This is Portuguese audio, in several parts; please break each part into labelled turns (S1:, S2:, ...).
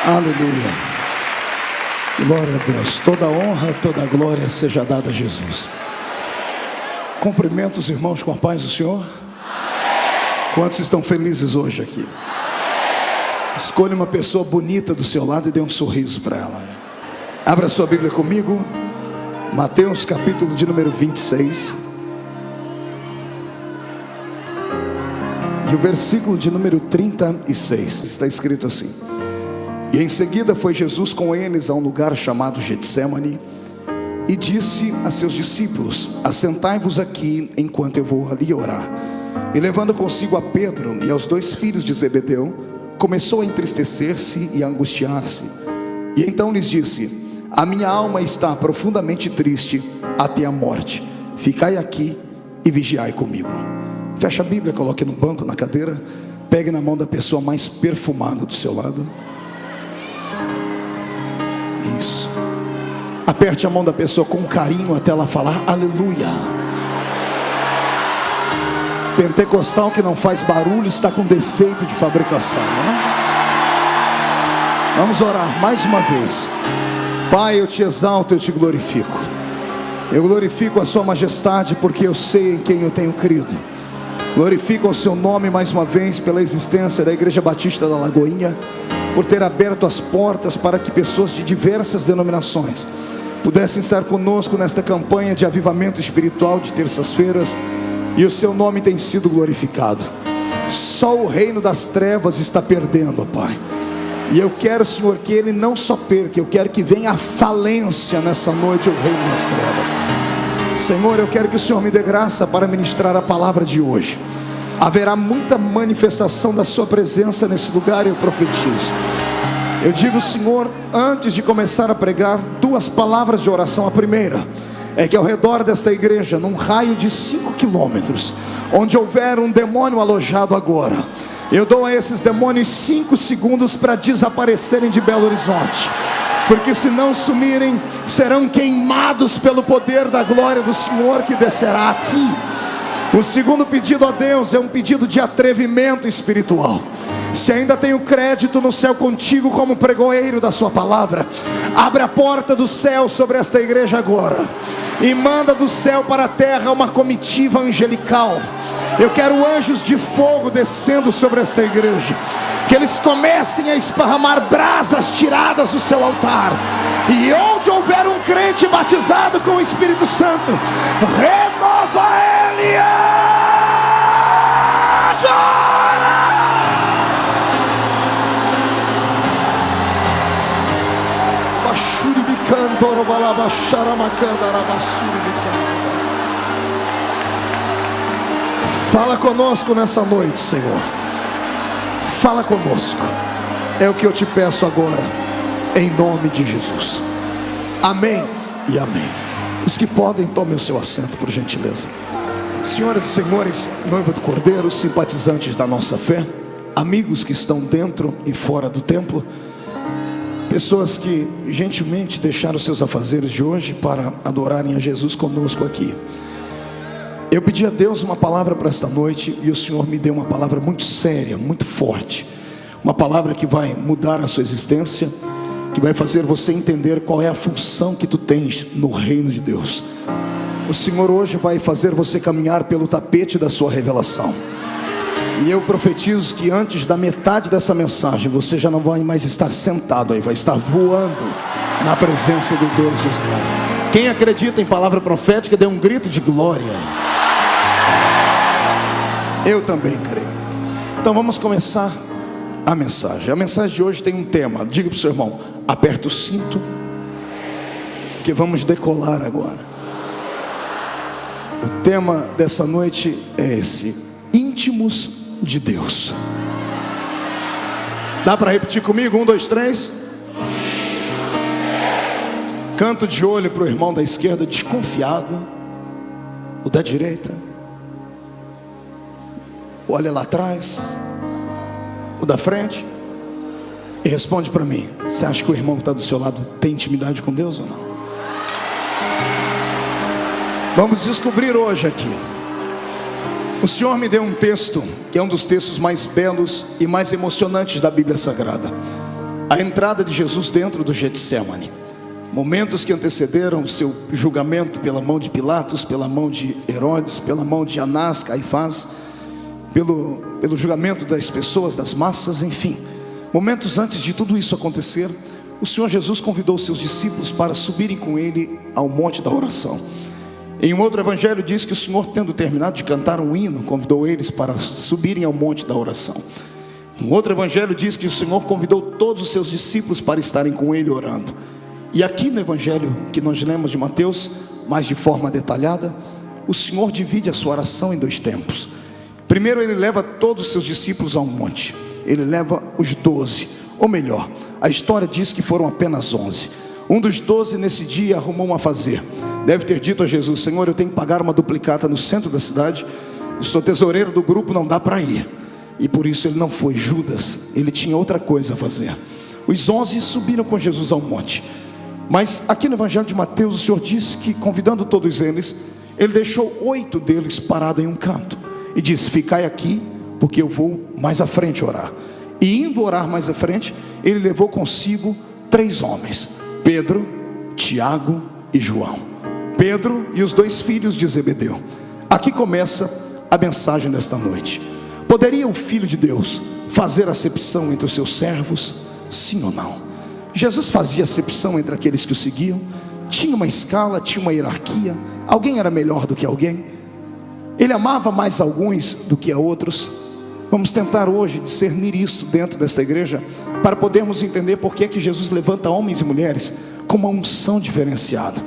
S1: Aleluia. Glória a Deus. Toda honra, toda glória seja dada a Jesus. Cumprimento os irmãos com a paz do Senhor. Quantos estão felizes hoje aqui? Escolha uma pessoa bonita do seu lado e dê um sorriso para ela. Abra sua Bíblia comigo. Mateus capítulo de número 26. E o versículo de número 36. Está escrito assim: E em seguida foi Jesus com eles a um lugar chamado Getsemane, e disse a seus discípulos: Assentai-vos aqui enquanto eu vou ali orar. E levando consigo a Pedro e aos 2 filhos de Zebedeu, começou a entristecer-se e a angustiar-se. E então lhes disse: A minha alma está profundamente triste até a morte. Ficai aqui e vigiai comigo. Feche a Bíblia, coloque no banco, na cadeira. Pegue na mão da pessoa mais perfumada do seu lado. Isso. Aperte a mão da pessoa com carinho até ela falar aleluia. Pentecostal que não faz barulho está com defeito de fabricação, né? Vamos orar mais uma vez. Pai, eu te exalto, eu te glorifico. Eu glorifico a sua majestade porque eu sei em quem eu tenho crido. Glorifico o seu nome mais uma vez pela existência da Igreja Batista da Lagoinha, por ter aberto as portas para que pessoas de diversas denominações pudessem estar conosco nesta campanha de avivamento espiritual de terças-feiras, e o seu nome tem sido glorificado. Só o reino das trevas está perdendo, Pai. E eu quero, Senhor, que ele não só perca, eu quero que venha a falência nessa noite, o reino das trevas. Senhor, eu quero que o Senhor me dê graça para ministrar a palavra de hoje. Haverá muita manifestação da sua presença nesse lugar, eu profetizo. Eu digo, Senhor, antes de começar a pregar, 2 palavras de oração. A primeira é que ao redor desta igreja, num raio de 5 quilômetros, onde houver um demônio alojado agora, eu dou a esses demônios 5 segundos para desaparecerem de Belo Horizonte, porque se não sumirem, serão queimados pelo poder da glória do Senhor que descerá aqui. O segundo pedido a Deus é um pedido de atrevimento espiritual. Se ainda tenho crédito no céu contigo como pregoeiro da sua palavra, abre a porta do céu sobre esta igreja agora e manda do céu para a terra uma comitiva angelical. Eu quero anjos de fogo descendo sobre esta igreja, que eles comecem a esparramar brasas tiradas do seu altar, e onde houver um crente batizado com o Espírito Santo, renova ele agora. Bashuri bicanto robala bashara macanda rabasuri bicanto. Fala conosco nessa noite, Senhor. Fala conosco. É o que eu te peço agora, em nome de Jesus. Amém e amém. Os que podem, tomem o seu assento, por gentileza. Senhoras e senhores, noiva do Cordeiro, simpatizantes da nossa fé, amigos que estão dentro e fora do templo, pessoas que gentilmente deixaram seus afazeres de hoje para adorarem a Jesus conosco aqui. Eu pedi a Deus uma palavra para esta noite, e o Senhor me deu uma palavra muito séria, muito forte. Uma palavra que vai mudar a sua existência, que vai fazer você entender qual é a função que tu tens no reino de Deus. O Senhor hoje vai fazer você caminhar pelo tapete da sua revelação. E eu profetizo que antes da metade dessa mensagem, você já não vai mais estar sentado aí, vai estar voando na presença do Deus de Israel. Quem acredita em palavra profética, dê um grito de glória. Eu também creio. Então vamos começar a mensagem. A mensagem de hoje tem um tema. Diga para o seu irmão: aperta o cinto, que vamos decolar agora. O tema dessa noite é esse: íntimos de Deus. Dá para repetir comigo? 1, 2, 3. Canto de olho para o irmão da esquerda desconfiado, o da direita. Olha lá atrás, o da frente, e responde para mim: você acha que o irmão que está do seu lado tem intimidade com Deus ou não? Vamos descobrir hoje aqui. O Senhor me deu um texto que é um dos textos mais belos e mais emocionantes da Bíblia Sagrada. A entrada de Jesus dentro do Getsemane, momentos que antecederam o seu julgamento pela mão de Pilatos, pela mão de Herodes, pela mão de Anás, Caifás, pelo julgamento das pessoas, das massas, enfim. Momentos antes de tudo isso acontecer, o Senhor Jesus convidou os seus discípulos para subirem com Ele ao monte da oração. Em um outro evangelho diz que o Senhor, tendo terminado de cantar um hino, convidou eles para subirem ao monte da oração. Um outro evangelho diz que o Senhor convidou todos os seus discípulos para estarem com Ele orando. E aqui no evangelho que nós lemos de Mateus, mais de forma detalhada, o Senhor divide a sua oração em dois tempos. Primeiro Ele leva todos os seus discípulos a um monte. Ele leva os 12, ou melhor, a história diz que foram apenas 11. Um dos 12 nesse dia arrumou um afazer. Deve ter dito a Jesus: Senhor, eu tenho que pagar uma duplicata no centro da cidade, eu sou tesoureiro do grupo, não dá para ir. E por isso ele não foi. Judas, ele tinha outra coisa a fazer. Os 11 subiram com Jesus ao monte. Mas aqui no evangelho de Mateus, o Senhor diz que, convidando todos eles, Ele deixou 8 deles parados em um canto e disse: ficai aqui, porque eu vou mais à frente orar. E indo orar mais à frente, Ele levou consigo 3 homens: Pedro, Tiago e João. Pedro e os 2 filhos de Zebedeu. Aqui começa a mensagem desta noite. Poderia o Filho de Deus fazer acepção entre os seus servos? Sim ou não? Jesus fazia acepção entre aqueles que o seguiam? Tinha uma escala, tinha uma hierarquia? Alguém era melhor do que alguém? Ele amava mais alguns do que a outros? Vamos tentar hoje discernir isso dentro desta igreja, para podermos entender por que é que Jesus levanta homens e mulheres com uma unção diferenciada.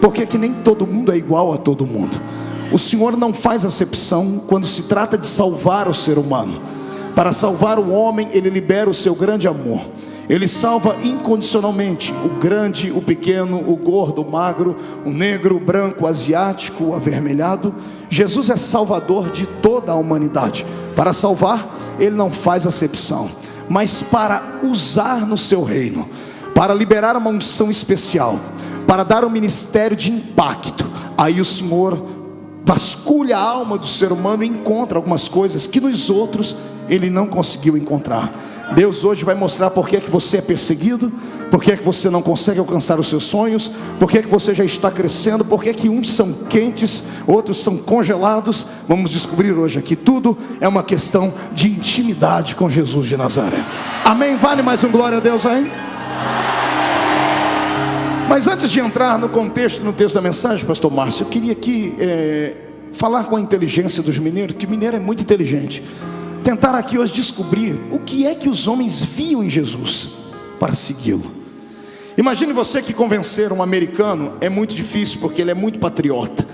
S1: Por que é que nem todo mundo é igual a todo mundo? O Senhor não faz acepção quando se trata de salvar o ser humano. Para salvar o homem, Ele libera o seu grande amor. Ele salva incondicionalmente o grande, o pequeno, o gordo, o magro, o negro, o branco, o asiático, o avermelhado. Jesus é salvador de toda a humanidade. Para salvar, Ele não faz acepção, mas para usar no seu reino, para liberar uma unção especial, para dar um ministério de impacto, aí o Senhor vasculha a alma do ser humano e encontra algumas coisas que nos outros Ele não conseguiu encontrar. Deus hoje vai mostrar por que é que você é perseguido, por que é que você não consegue alcançar os seus sonhos, por que é que você já está crescendo, por que é que uns são quentes, outros são congelados. Vamos descobrir hoje aqui. Tudo é uma questão de intimidade com Jesus de Nazaré. Amém? Vale mais um glória a Deus aí? Mas antes de entrar no contexto, no texto da mensagem, pastor Márcio, eu queria aqui falar com a inteligência dos mineiros, que mineiro é muito inteligente. Tentar aqui hoje descobrir o que é que os homens viam em Jesus para segui-lo. Imagine você que convencer um americano é muito difícil, porque ele é muito patriota.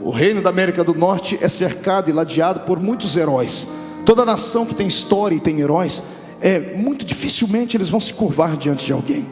S1: O reino da América do Norte é cercado e ladeado por muitos heróis. Toda nação que tem história e tem heróis, muito dificilmente eles vão se curvar diante de alguém.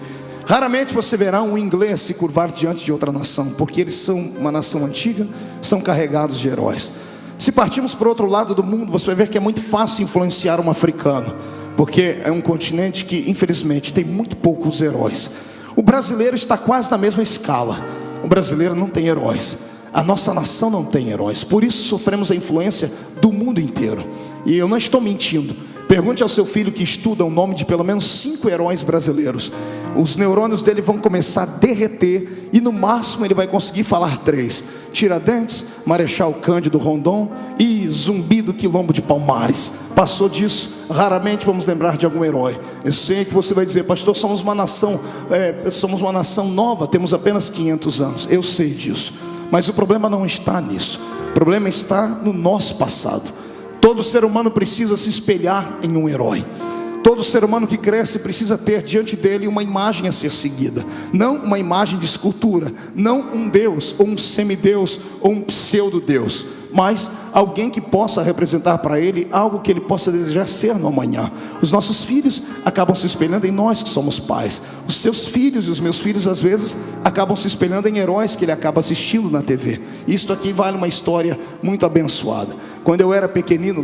S1: Raramente você verá um inglês se curvar diante de outra nação, porque eles são uma nação antiga, são carregados de heróis. Se partirmos para o outro lado do mundo, você vai ver que é muito fácil influenciar um africano, porque é um continente que infelizmente tem muito poucos heróis. O brasileiro está quase na mesma escala. O brasileiro não tem heróis. A nossa nação não tem heróis. Por isso sofremos a influência do mundo inteiro. E eu não estou mentindo. Pergunte ao seu filho que estuda o nome de pelo menos 5 heróis brasileiros. Os neurônios dele vão começar a derreter e no máximo ele vai conseguir falar 3: Tiradentes, Marechal Cândido Rondon e Zumbi do Quilombo de Palmares. Passou disso, raramente vamos lembrar de algum herói. Eu sei que você vai dizer: pastor, somos uma nação nova, temos apenas 500 anos. Eu sei disso, mas o problema não está nisso. O problema está no nosso passado. Todo ser humano precisa se espelhar em um herói. Todo ser humano que cresce precisa ter diante dele uma imagem a ser seguida. Não uma imagem de escultura, não um Deus, ou um semideus, ou um pseudo-deus, mas alguém que possa representar para ele algo que ele possa desejar ser no amanhã. Os nossos filhos acabam se espelhando em nós que somos pais. Os seus filhos e os meus filhos às vezes acabam se espelhando em heróis que ele acaba assistindo na TV. Isto aqui vale uma história muito abençoada. Quando eu era pequenino,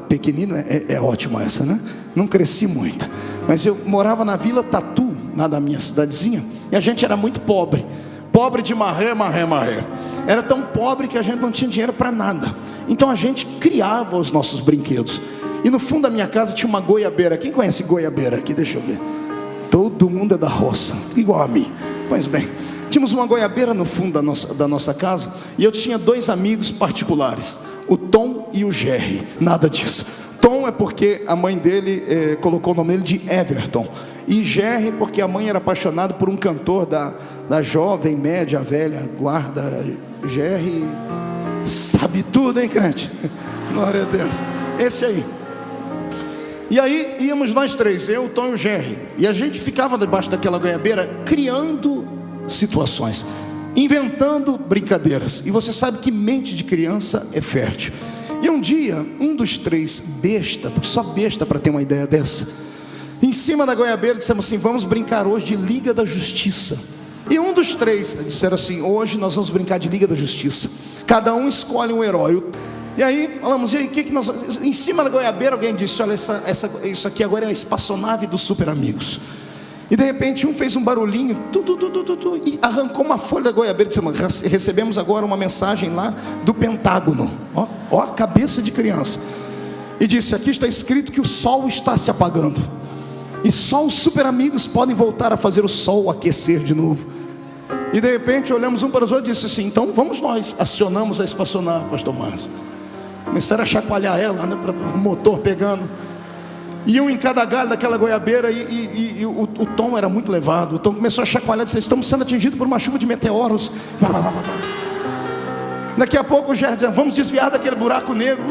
S1: pequenino é ótima essa, né? Não cresci muito, mas eu morava na Vila Tatu, lá da minha cidadezinha, e a gente era muito pobre. Pobre de marré. Era tão pobre que a gente não tinha dinheiro para nada. Então a gente criava os nossos brinquedos. E no fundo da minha casa tinha uma goiabeira. Quem conhece goiabeira aqui? Deixa eu ver. Todo mundo é da roça, igual a mim. Pois bem, tínhamos uma goiabeira no fundo da nossa casa, e eu tinha 2 amigos particulares, o Tom e o Jerry. Nada disso. Tom é porque a mãe dele colocou o nome dele de Everton, e Jerry porque a mãe era apaixonada por um cantor da jovem, média, velha guarda. Jerry sabe tudo, hein, crente? Glória a Deus. Esse aí. E aí íamos nós 3, eu, o Tom e o Jerry, e a gente ficava debaixo daquela goiabeira criando situações, inventando brincadeiras. E você sabe que mente de criança é fértil. E um dia, um dos 3, besta, porque só besta para ter uma ideia dessa, em cima da goiabeira dissemos assim: vamos brincar hoje de Liga da Justiça. E um dos 3 disseram assim: hoje nós vamos brincar de Liga da Justiça. Cada um escolhe um herói. E aí falamos: e aí, o que nós... Em cima da goiabeira alguém disse: olha, isso aqui agora é a espaçonave dos Super Amigos. E de repente um fez um barulhinho, e arrancou uma folha da goiabeira e disse: recebemos agora uma mensagem lá do Pentágono. Ó a cabeça de criança. E disse: aqui está escrito que o sol está se apagando, e só os Super Amigos podem voltar a fazer o sol aquecer de novo. E de repente olhamos um para os outros e disse assim: então vamos nós. Acionamos a espaçonave, pastor Márcio. Começaram a chacoalhar ela, né, para o motor pegando. E um em cada galho daquela goiabeira. E o Tom era muito levado. O Tom começou a chacoalhar e disse: estamos sendo atingidos por uma chuva de meteoros. Daqui a pouco o Jerry: vamos desviar daquele buraco negro.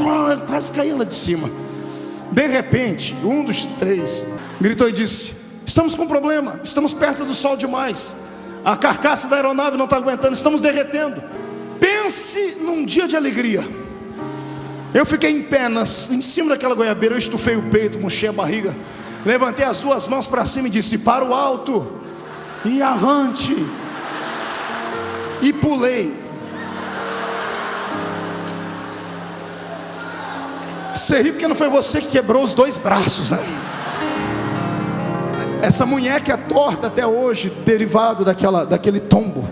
S1: Quase caiu lá de cima. De repente, um dos 3 gritou e disse: estamos com um problema, estamos perto do sol demais, a carcaça da aeronave não está aguentando, estamos derretendo. Pense num dia de alegria. Eu fiquei em pé em cima daquela goiabeira, eu estufei o peito, murchei a barriga, levantei as 2 mãos para cima e disse: para o alto e avante. E pulei. Você ri porque não foi você que quebrou os 2 braços, né? Essa munheca é torta até hoje, derivado daquele tombo.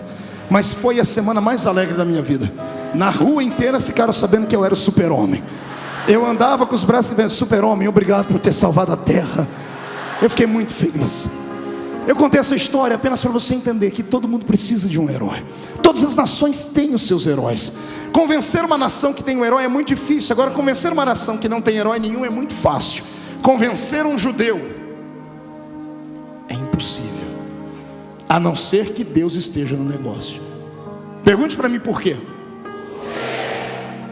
S1: Mas foi a semana mais alegre da minha vida. Na rua inteira ficaram sabendo que eu era o super-homem. Eu andava com os braços que vem: super-homem, obrigado por ter salvado a terra. Eu fiquei muito feliz. Eu contei essa história apenas para você entender que todo mundo precisa de um herói. Todas as nações têm os seus heróis. Convencer uma nação que tem um herói é muito difícil. Agora, convencer uma nação que não tem herói nenhum é muito fácil. Convencer um judeu é impossível, a não ser que Deus esteja no negócio. Pergunte para mim por quê?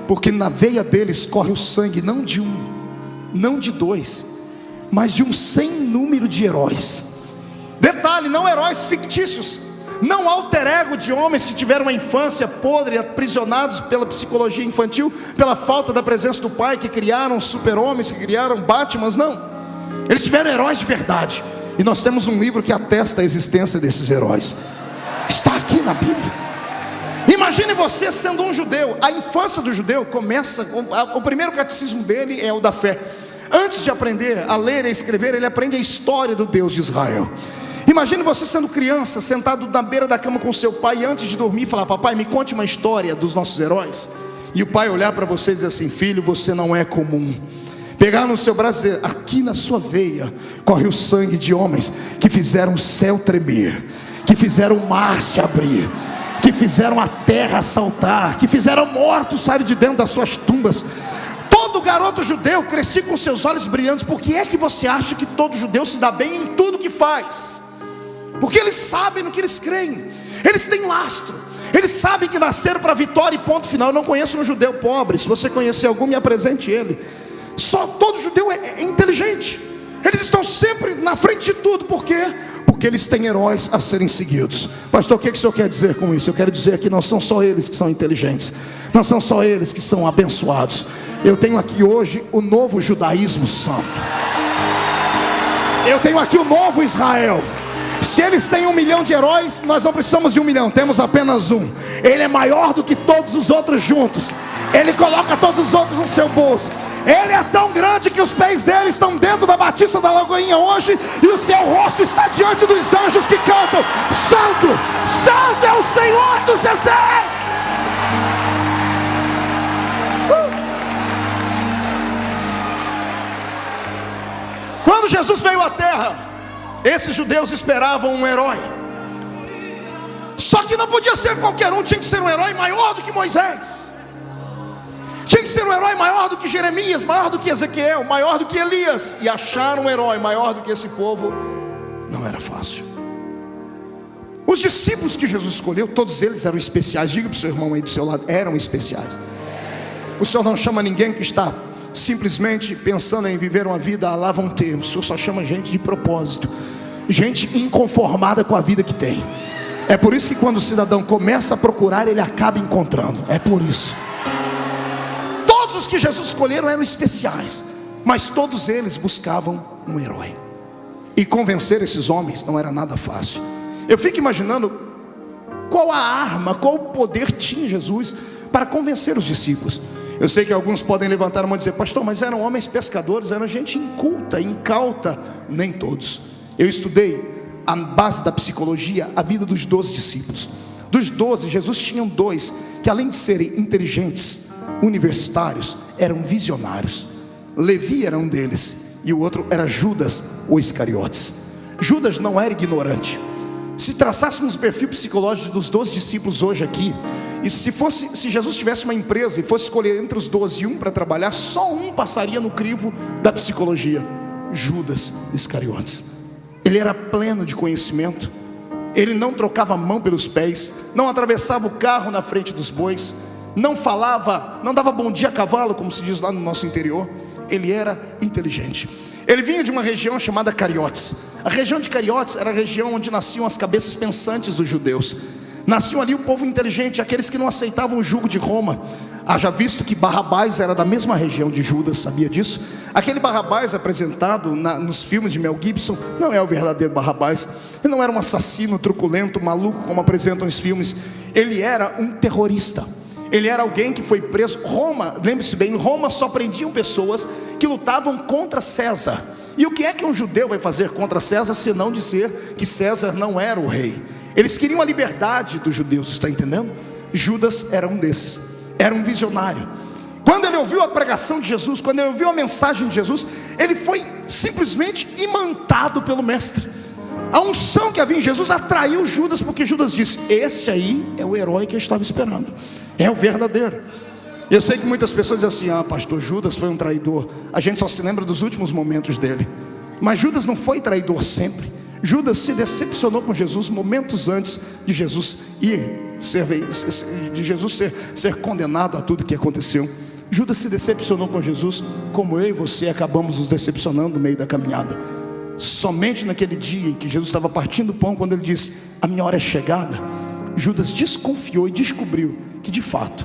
S1: Porque na veia deles corre o sangue não de um, não de 2, mas de um sem número de heróis. Detalhe, não heróis fictícios, não alter ego de homens que tiveram uma infância podre, aprisionados pela psicologia infantil, pela falta da presença do pai, que criaram super-homens, que criaram Batmans. Não, eles tiveram heróis de verdade. E nós temos um livro que atesta a existência desses heróis. Está aqui na Bíblia. Imagine você sendo um judeu. A infância do judeu começa, o primeiro catecismo dele é o da fé. Antes de aprender a ler e a escrever, ele aprende a história do Deus de Israel. Imagine você sendo criança, sentado na beira da cama com seu pai, e antes de dormir falar: papai, me conte uma história dos nossos heróis. E o pai olhar para você e dizer assim: filho, você não é comum. Pegar no seu braço e dizer: aqui na sua veia corre o sangue de homens que fizeram o céu tremer, que fizeram o mar se abrir, que fizeram a terra saltar, que fizeram mortos sair de dentro das suas tumbas. Todo garoto judeu crescia com seus olhos brilhantes. Por que é que você acha que todo judeu se dá bem em tudo que faz? Porque eles sabem no que eles creem. Eles têm lastro. Eles sabem que nasceram para a vitória e ponto final. Eu não conheço um judeu pobre. Se você conhecer algum, me apresente ele. Só todo judeu é inteligente. Eles estão sempre na frente de tudo. Por quê? Porque eles têm heróis a serem seguidos. Pastor, o que o senhor quer dizer com isso? Eu quero dizer que não são só eles que são inteligentes, não são só eles que são abençoados. Eu tenho aqui hoje o novo judaísmo santo. Eu tenho aqui o novo Israel. Se eles têm 1 milhão de heróis, nós não precisamos de 1 milhão, temos apenas um. Ele é maior do que todos os outros juntos. Ele coloca todos os outros no seu bolso. Ele é tão grande que os pés dele estão dentro da Batista da Lagoinha hoje, e o seu rosto está diante dos anjos que cantam: Santo, Santo é o Senhor dos exércitos. Quando Jesus veio à terra, Esses judeus esperavam um herói. Só que não podia ser qualquer um, tinha que ser um herói maior do que Moisés. Tinha que ser um herói maior do que Jeremias, maior do que Ezequiel, maior do que Elias. E achar um herói maior do que esse povo não era fácil. Os discípulos que Jesus escolheu, todos eles eram especiais. Diga para o seu irmão aí do seu lado, eram especiais. O Senhor não chama ninguém que está simplesmente pensando em viver uma vida a lá vão ter. O Senhor só chama gente de propósito, gente inconformada com a vida que tem. É por isso que quando o cidadão começa a procurar, ele acaba encontrando. É por isso. Todos os que Jesus escolheram eram especiais, mas todos eles buscavam um herói. E convencer esses homens não era nada fácil. Eu fico imaginando qual a arma, qual o poder tinha Jesus para convencer os discípulos. Eu sei que alguns podem levantar a mão e dizer: pastor, mas eram homens pescadores, eram gente inculta, incauta. Nem todos. Eu estudei a base da psicologia, a vida dos 12 discípulos. Dos 12, Jesus tinha 2 que, além de serem inteligentes, universitários, eram visionários. Levi era um deles, e o outro era Judas, o Iscariotes. Judas não era ignorante. Se traçássemos o perfil psicológico dos 12 discípulos hoje aqui, e se Jesus tivesse uma empresa e fosse escolher entre os 12 um para trabalhar, só um passaria no crivo da psicologia: Judas Iscariotes. Ele era pleno de conhecimento. Ele não trocava a mão pelos pés, não atravessava o carro na frente dos bois, não falava, não dava bom dia a cavalo, como se diz lá no nosso interior. Ele era inteligente. Ele vinha de uma região chamada Cariotes. A região de Cariotes era a região onde nasciam as cabeças pensantes dos judeus. Nasciam ali o povo inteligente, aqueles que não aceitavam o jugo de Roma. Haja visto que Barrabás era da mesma região de Judas, sabia disso? Aquele Barrabás apresentado nos filmes de Mel Gibson não é o verdadeiro Barrabás. Ele não era um assassino truculento, maluco, como apresentam os filmes. Ele era um terrorista. Ele era alguém que foi preso. Roma, lembre-se bem, Roma só prendiam pessoas que lutavam contra César. E o que é que um judeu vai fazer contra César, senão dizer que César não era o rei? Eles queriam a liberdade dos judeus, está entendendo? Judas era um desses, era um visionário. Quando ele ouviu a pregação de Jesus, quando ele ouviu a mensagem de Jesus, ele foi simplesmente imantado pelo mestre. A unção que havia em Jesus atraiu Judas, porque Judas disse: esse aí é o herói que eu estava esperando, é o verdadeiro. Eu sei que muitas pessoas dizem assim: ah, pastor, Judas foi um traidor. A gente só se lembra dos últimos momentos dele. Mas Judas não foi traidor sempre. Judas se decepcionou com Jesus momentos antes de Jesus ser condenado a tudo que aconteceu. Judas se decepcionou com Jesus, como eu e você acabamos nos decepcionando no meio da caminhada. Somente naquele dia em que Jesus estava partindo o pão, quando ele disse: a minha hora é chegada, Judas desconfiou e descobriu que de fato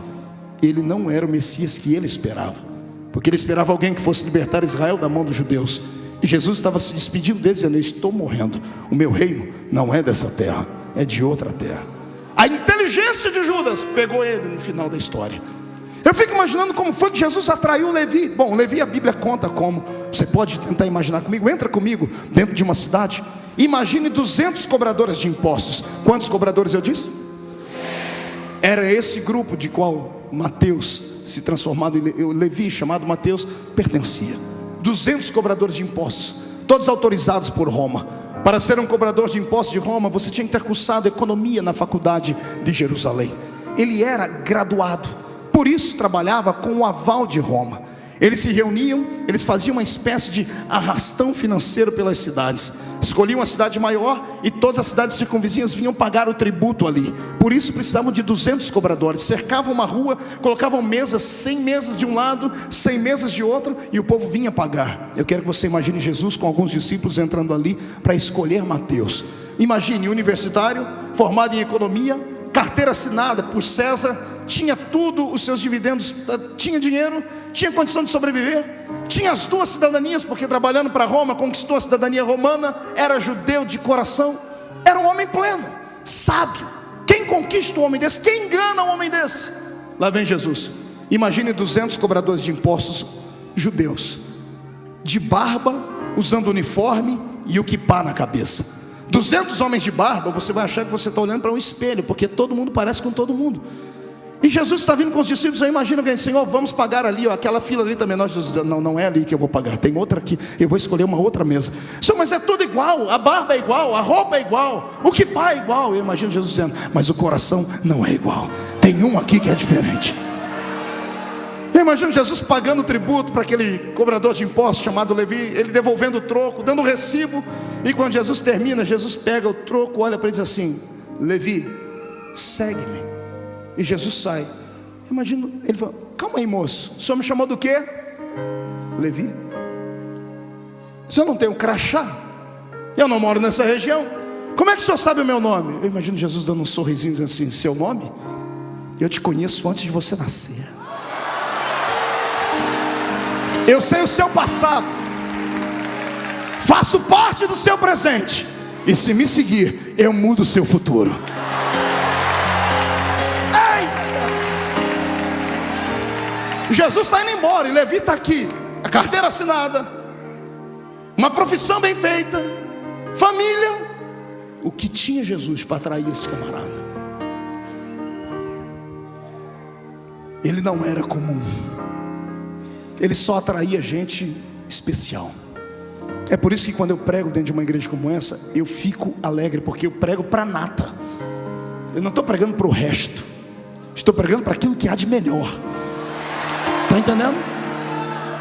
S1: ele não era o Messias que ele esperava, porque ele esperava alguém que fosse libertar Israel da mão dos judeus. E Jesus estava se despedindo deles, dizendo: eu estou morrendo, o meu reino não é dessa terra, é de outra terra. A inteligência de Judas pegou ele no final da história. Eu fico imaginando como foi que Jesus atraiu Levi. Bom, Levi, a Bíblia conta como. Você pode tentar imaginar comigo. Entra comigo dentro de uma cidade. Imagine 200 cobradores de impostos. Quantos cobradores eu disse? Era esse grupo de qual Mateus, se transformado em Levi, chamado Mateus, pertencia. 200 cobradores de impostos, todos autorizados por Roma. Para ser um cobrador de impostos de Roma, você tinha que ter cursado economia na faculdade de Jerusalém. Ele era graduado, por isso trabalhava com o aval de Roma. Eles se reuniam, eles faziam uma espécie de arrastão financeiro pelas cidades. Escolhiam uma cidade maior e todas as cidades circunvizinhas vinham pagar o tributo ali. Por isso precisavam de 200 cobradores. Cercavam uma rua, colocavam mesas, 100 mesas de um lado, 100 mesas de outro, e o povo vinha pagar. Eu quero que você imagine Jesus com alguns discípulos entrando ali para escolher Mateus. Imagine, universitário, formado em economia, carteira assinada por César, tinha tudo, os seus dividendos, tinha dinheiro, tinha condição de sobreviver, tinha as 2 cidadanias, porque trabalhando para Roma, conquistou a cidadania romana, era judeu de coração, era um homem pleno, sábio. Quem conquista um homem desse? Quem engana um homem desse? Lá vem Jesus. Imagine 200 cobradores de impostos judeus, de barba, usando uniforme e o quipá na cabeça. 200 homens de barba, você vai achar que você está olhando para um espelho, porque todo mundo parece com todo mundo. E Jesus está vindo com os discípulos. Eu imagino que, Senhor, vamos pagar ali, ó, aquela fila ali também. Nós, Jesus, não é ali que eu vou pagar, tem outra aqui, eu vou escolher uma outra mesa. Senhor, mas é tudo igual, a barba é igual, a roupa é igual, o kippá é igual. Eu imagino Jesus dizendo, mas o coração não é igual, tem um aqui que é diferente. Eu imagino Jesus pagando tributo para aquele cobrador de impostos chamado Levi, ele devolvendo o troco, dando o recibo. E quando Jesus termina, Jesus pega o troco, olha para ele e diz assim, Levi, segue-me. E Jesus sai. Eu imagino, ele fala, calma aí, moço, o senhor me chamou do quê? Levi. O senhor não tem um crachá? Eu não moro nessa região. Como é que o senhor sabe o meu nome? Eu imagino Jesus dando um sorrisinho, dizendo assim, seu nome? Eu te conheço antes de você nascer. Eu sei o seu passado, faço parte do seu presente, e se me seguir, eu mudo o seu futuro. Eita! Jesus está indo embora e Levi está aqui, a carteira assinada, uma profissão bem feita, família. O que tinha Jesus para atrair esse camarada? Ele não era comum. Ele só atraía gente especial. É por isso que quando eu prego dentro de uma igreja como essa, eu fico alegre, porque eu prego para a nata. Eu não estou pregando para o resto, estou pregando para aquilo que há de melhor. Está entendendo?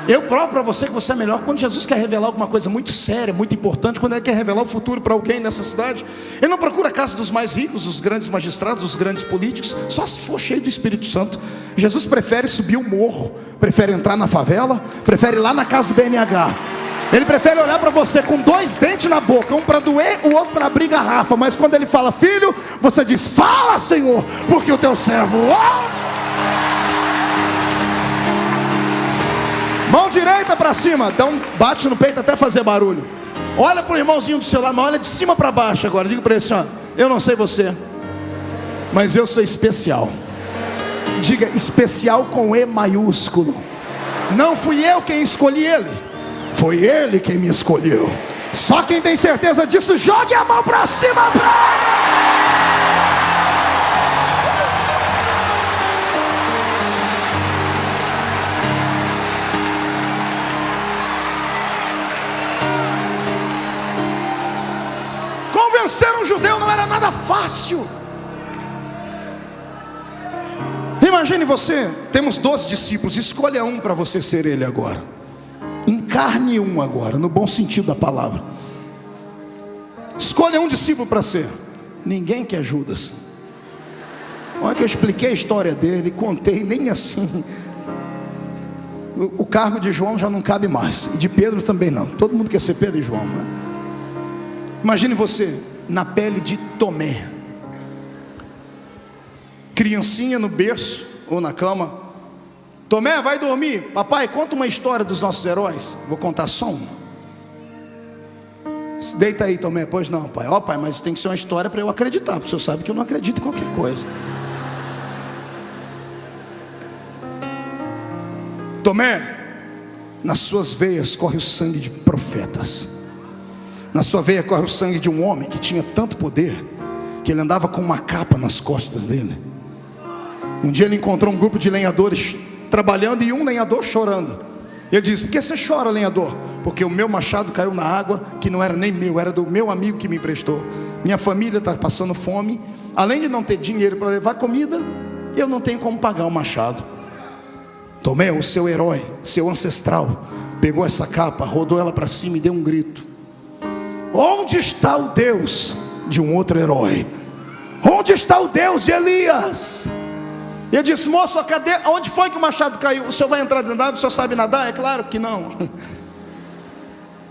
S1: Eu provo para você que você é melhor. Quando Jesus quer revelar alguma coisa muito séria, muito importante, quando Ele quer revelar o futuro para alguém nessa cidade, Ele não procura a casa dos mais ricos, dos grandes magistrados, dos grandes políticos, só se for cheio do Espírito Santo. Jesus prefere subir o morro, prefere entrar na favela, prefere ir lá na casa do BNH. Ele prefere olhar para você com 2 dentes na boca, um para doer, o outro para abrir garrafa. Mas quando Ele fala, filho, você diz, fala, Senhor, porque o teu servo... Mão direita para cima, bate no peito até fazer barulho. Olha para o irmãozinho do seu lado, mas olha de cima para baixo agora. Diga para ele assim, ó, eu não sei você, mas eu sou especial. Diga, especial com E maiúsculo. Não fui eu quem escolhi ele, foi ele quem me escolheu. Só quem tem certeza disso, jogue a mão para cima, Convencer um judeu não era nada fácil. Imagine você, temos 12 discípulos, escolha um para você ser ele agora. Encarne um agora, no bom sentido da palavra. Escolha um discípulo para ser. Ninguém quer Judas. Olha que eu expliquei a história dele, contei, nem assim. O cargo de João já não cabe mais, e de Pedro também não. Todo mundo quer ser Pedro e João, né? Imagine você na pele de Tomé, criancinha no berço ou na cama. Tomé, vai dormir. Papai, conta uma história dos nossos heróis. Vou contar só uma. Deita aí, Tomé. Pois não, pai. Ó, pai, mas tem que ser uma história para eu acreditar, porque o senhor sabe que eu não acredito em qualquer coisa. Tomé, nas suas veias corre o sangue de profetas. Na sua veia corre o sangue de um homem que tinha tanto poder que ele andava com uma capa nas costas dele. Um dia ele encontrou um grupo de lenhadores trabalhando e um lenhador chorando. Ele disse, por que você chora, lenhador? Porque o meu machado caiu na água, que não era nem meu, era do meu amigo que me emprestou. Minha família está passando fome. Além de não ter dinheiro para levar comida, eu não tenho como pagar o machado. Tomé, o seu herói, seu ancestral, pegou essa capa, rodou ela para cima e deu um grito. Onde está o Deus de um outro herói? Onde está o Deus de Elias? E ele disse, moço, cadê? Onde foi que o machado caiu? O senhor vai entrar dentro da água? O senhor sabe nadar? É claro que não.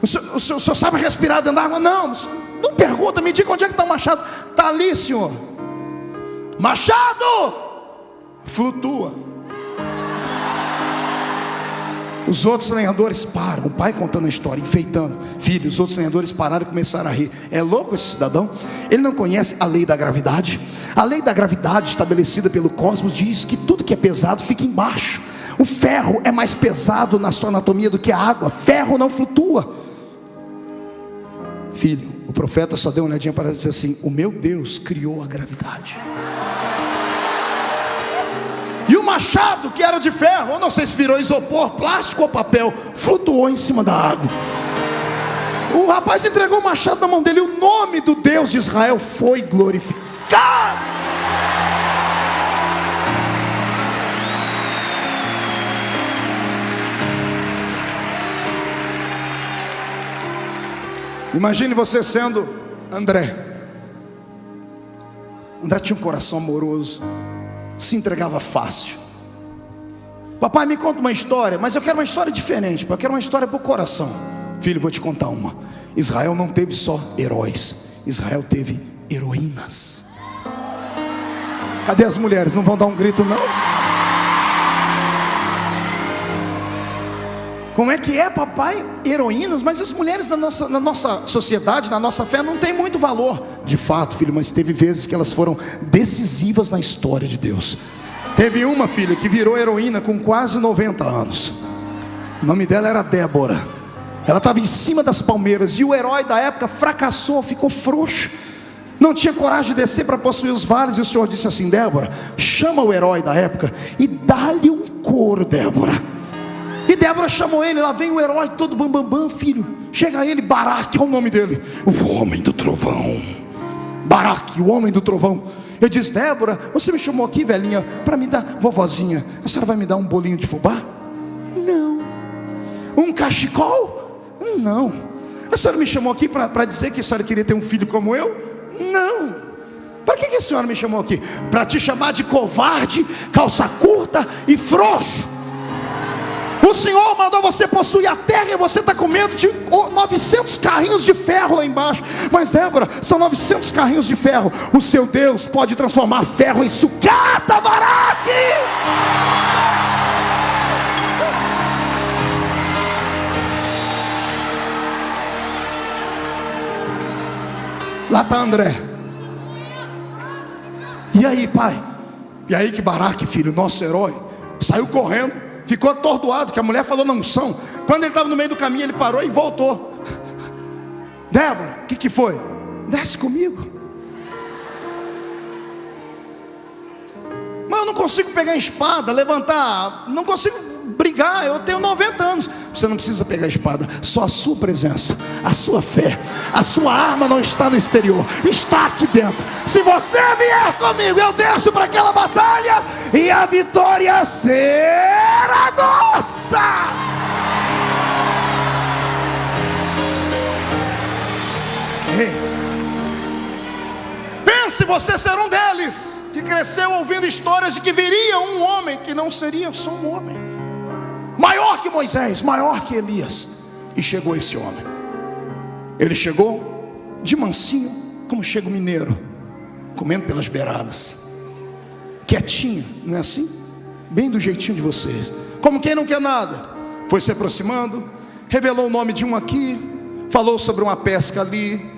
S1: O senhor sabe respirar dentro da água? Não. Não pergunta, me diga onde é que está o machado. Está ali, senhor. Machado! Flutua. Os outros lenhadores param, o pai contando a história, enfeitando. Filho, os outros lenhadores pararam e começaram a rir. É louco esse cidadão? Ele não conhece a lei da gravidade. A lei da gravidade estabelecida pelo cosmos diz que tudo que é pesado fica embaixo. O ferro é mais pesado na sua anatomia do que a água. Ferro não flutua. Filho, o profeta só deu uma olhadinha para dizer assim, o meu Deus criou a gravidade. E o machado, que era de ferro, eu não sei se virou isopor, plástico ou papel, flutuou em cima da água. O rapaz entregou o machado na mão dele, e o nome do Deus de Israel foi glorificado. Imagine você sendo André. André tinha um coração amoroso, se entregava fácil. Papai, me conta uma história, mas eu quero uma história diferente, eu quero uma história para o coração. Filho, vou te contar uma. Israel não teve só heróis, Israel teve heroínas. Cadê as mulheres? Não vão dar um grito não? Como é que é, papai? Heroínas, mas as mulheres na nossa sociedade, na nossa fé, não tem muito valor. De fato, filho, mas teve vezes que elas foram decisivas na história de Deus. Teve uma, filha, que virou heroína com quase 90 anos. O nome dela era Débora. Ela estava em cima das palmeiras, e o herói da época fracassou, ficou frouxo, não tinha coragem de descer para possuir os vales. E o Senhor disse assim: Débora, chama o herói da época e dá-lhe um couro, Débora. E Débora chamou ele, lá vem o herói todo bambambam, filho. Chega ele, Baraque, olha o nome dele, o homem do trovão. Baraque, o homem do trovão. Eu disse: Débora, você me chamou aqui, velhinha, para me dar, vovozinha, a senhora vai me dar um bolinho de fubá? Não. Um cachecol? Não. A senhora me chamou aqui para dizer que a senhora queria ter um filho como eu? Não. Para que a senhora me chamou aqui? Para te chamar de covarde, calça curta e frouxo. O Senhor mandou você possuir a terra e você está com medo de 900 carrinhos de ferro lá embaixo. Mas Débora, são 900 carrinhos de ferro. O seu Deus pode transformar ferro em sucata, Baraque. Lá está André. E aí, pai? E aí que Baraque, filho, nosso herói, saiu correndo. Ficou atordoado, que a mulher falou não são. Quando ele estava no meio do caminho, ele parou e voltou. Débora, o que foi? Desce comigo. Mas eu não consigo pegar a espada, levantar, não consigo brigar, eu tenho 90 anos. Você não precisa pegar a espada, só a sua presença, a sua fé. A sua arma não está no exterior, está aqui dentro. Se você vier comigo, eu desço para aquela batalha e a vitória será nossa. Ei, pense você ser um deles, que cresceu ouvindo histórias de que viria um homem que não seria só um homem, maior que Moisés, maior que Elias. E chegou esse homem. Ele chegou de mansinho, como chega o mineiro, comendo pelas beiradas, quietinho, não é assim? Bem do jeitinho de vocês, como quem não quer nada. Foi se aproximando, revelou o nome de um aqui, falou sobre uma pesca ali,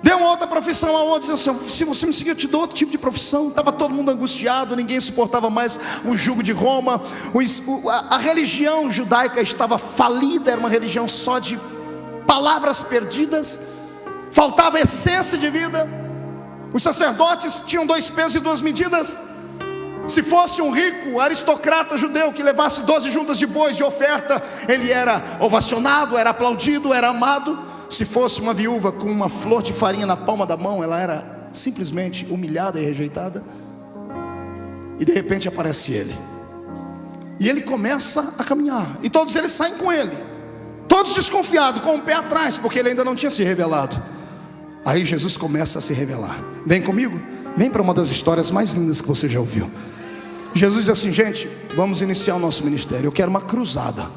S1: deu uma outra profissão a outro, disse assim: se você me seguir, eu te dou outro tipo de profissão. Estava todo mundo angustiado, ninguém suportava mais o jugo de Roma. A religião judaica estava falida, era uma religião só de palavras perdidas, faltava essência de vida. Os sacerdotes tinham 2 pesos e 2 medidas. Se fosse um rico aristocrata judeu que levasse 12 juntas de bois de oferta, ele era ovacionado, era aplaudido, era amado. Se fosse uma viúva com uma flor de farinha na palma da mão, ela era simplesmente humilhada e rejeitada. E de repente aparece ele, e ele começa a caminhar, e todos eles saem com ele, todos desconfiados, com o pé atrás, porque ele ainda não tinha se revelado. Aí Jesus começa a se revelar. Vem comigo, vem para uma das histórias mais lindas que você já ouviu. Jesus diz assim: gente, vamos iniciar o nosso ministério. Eu quero uma cruzada,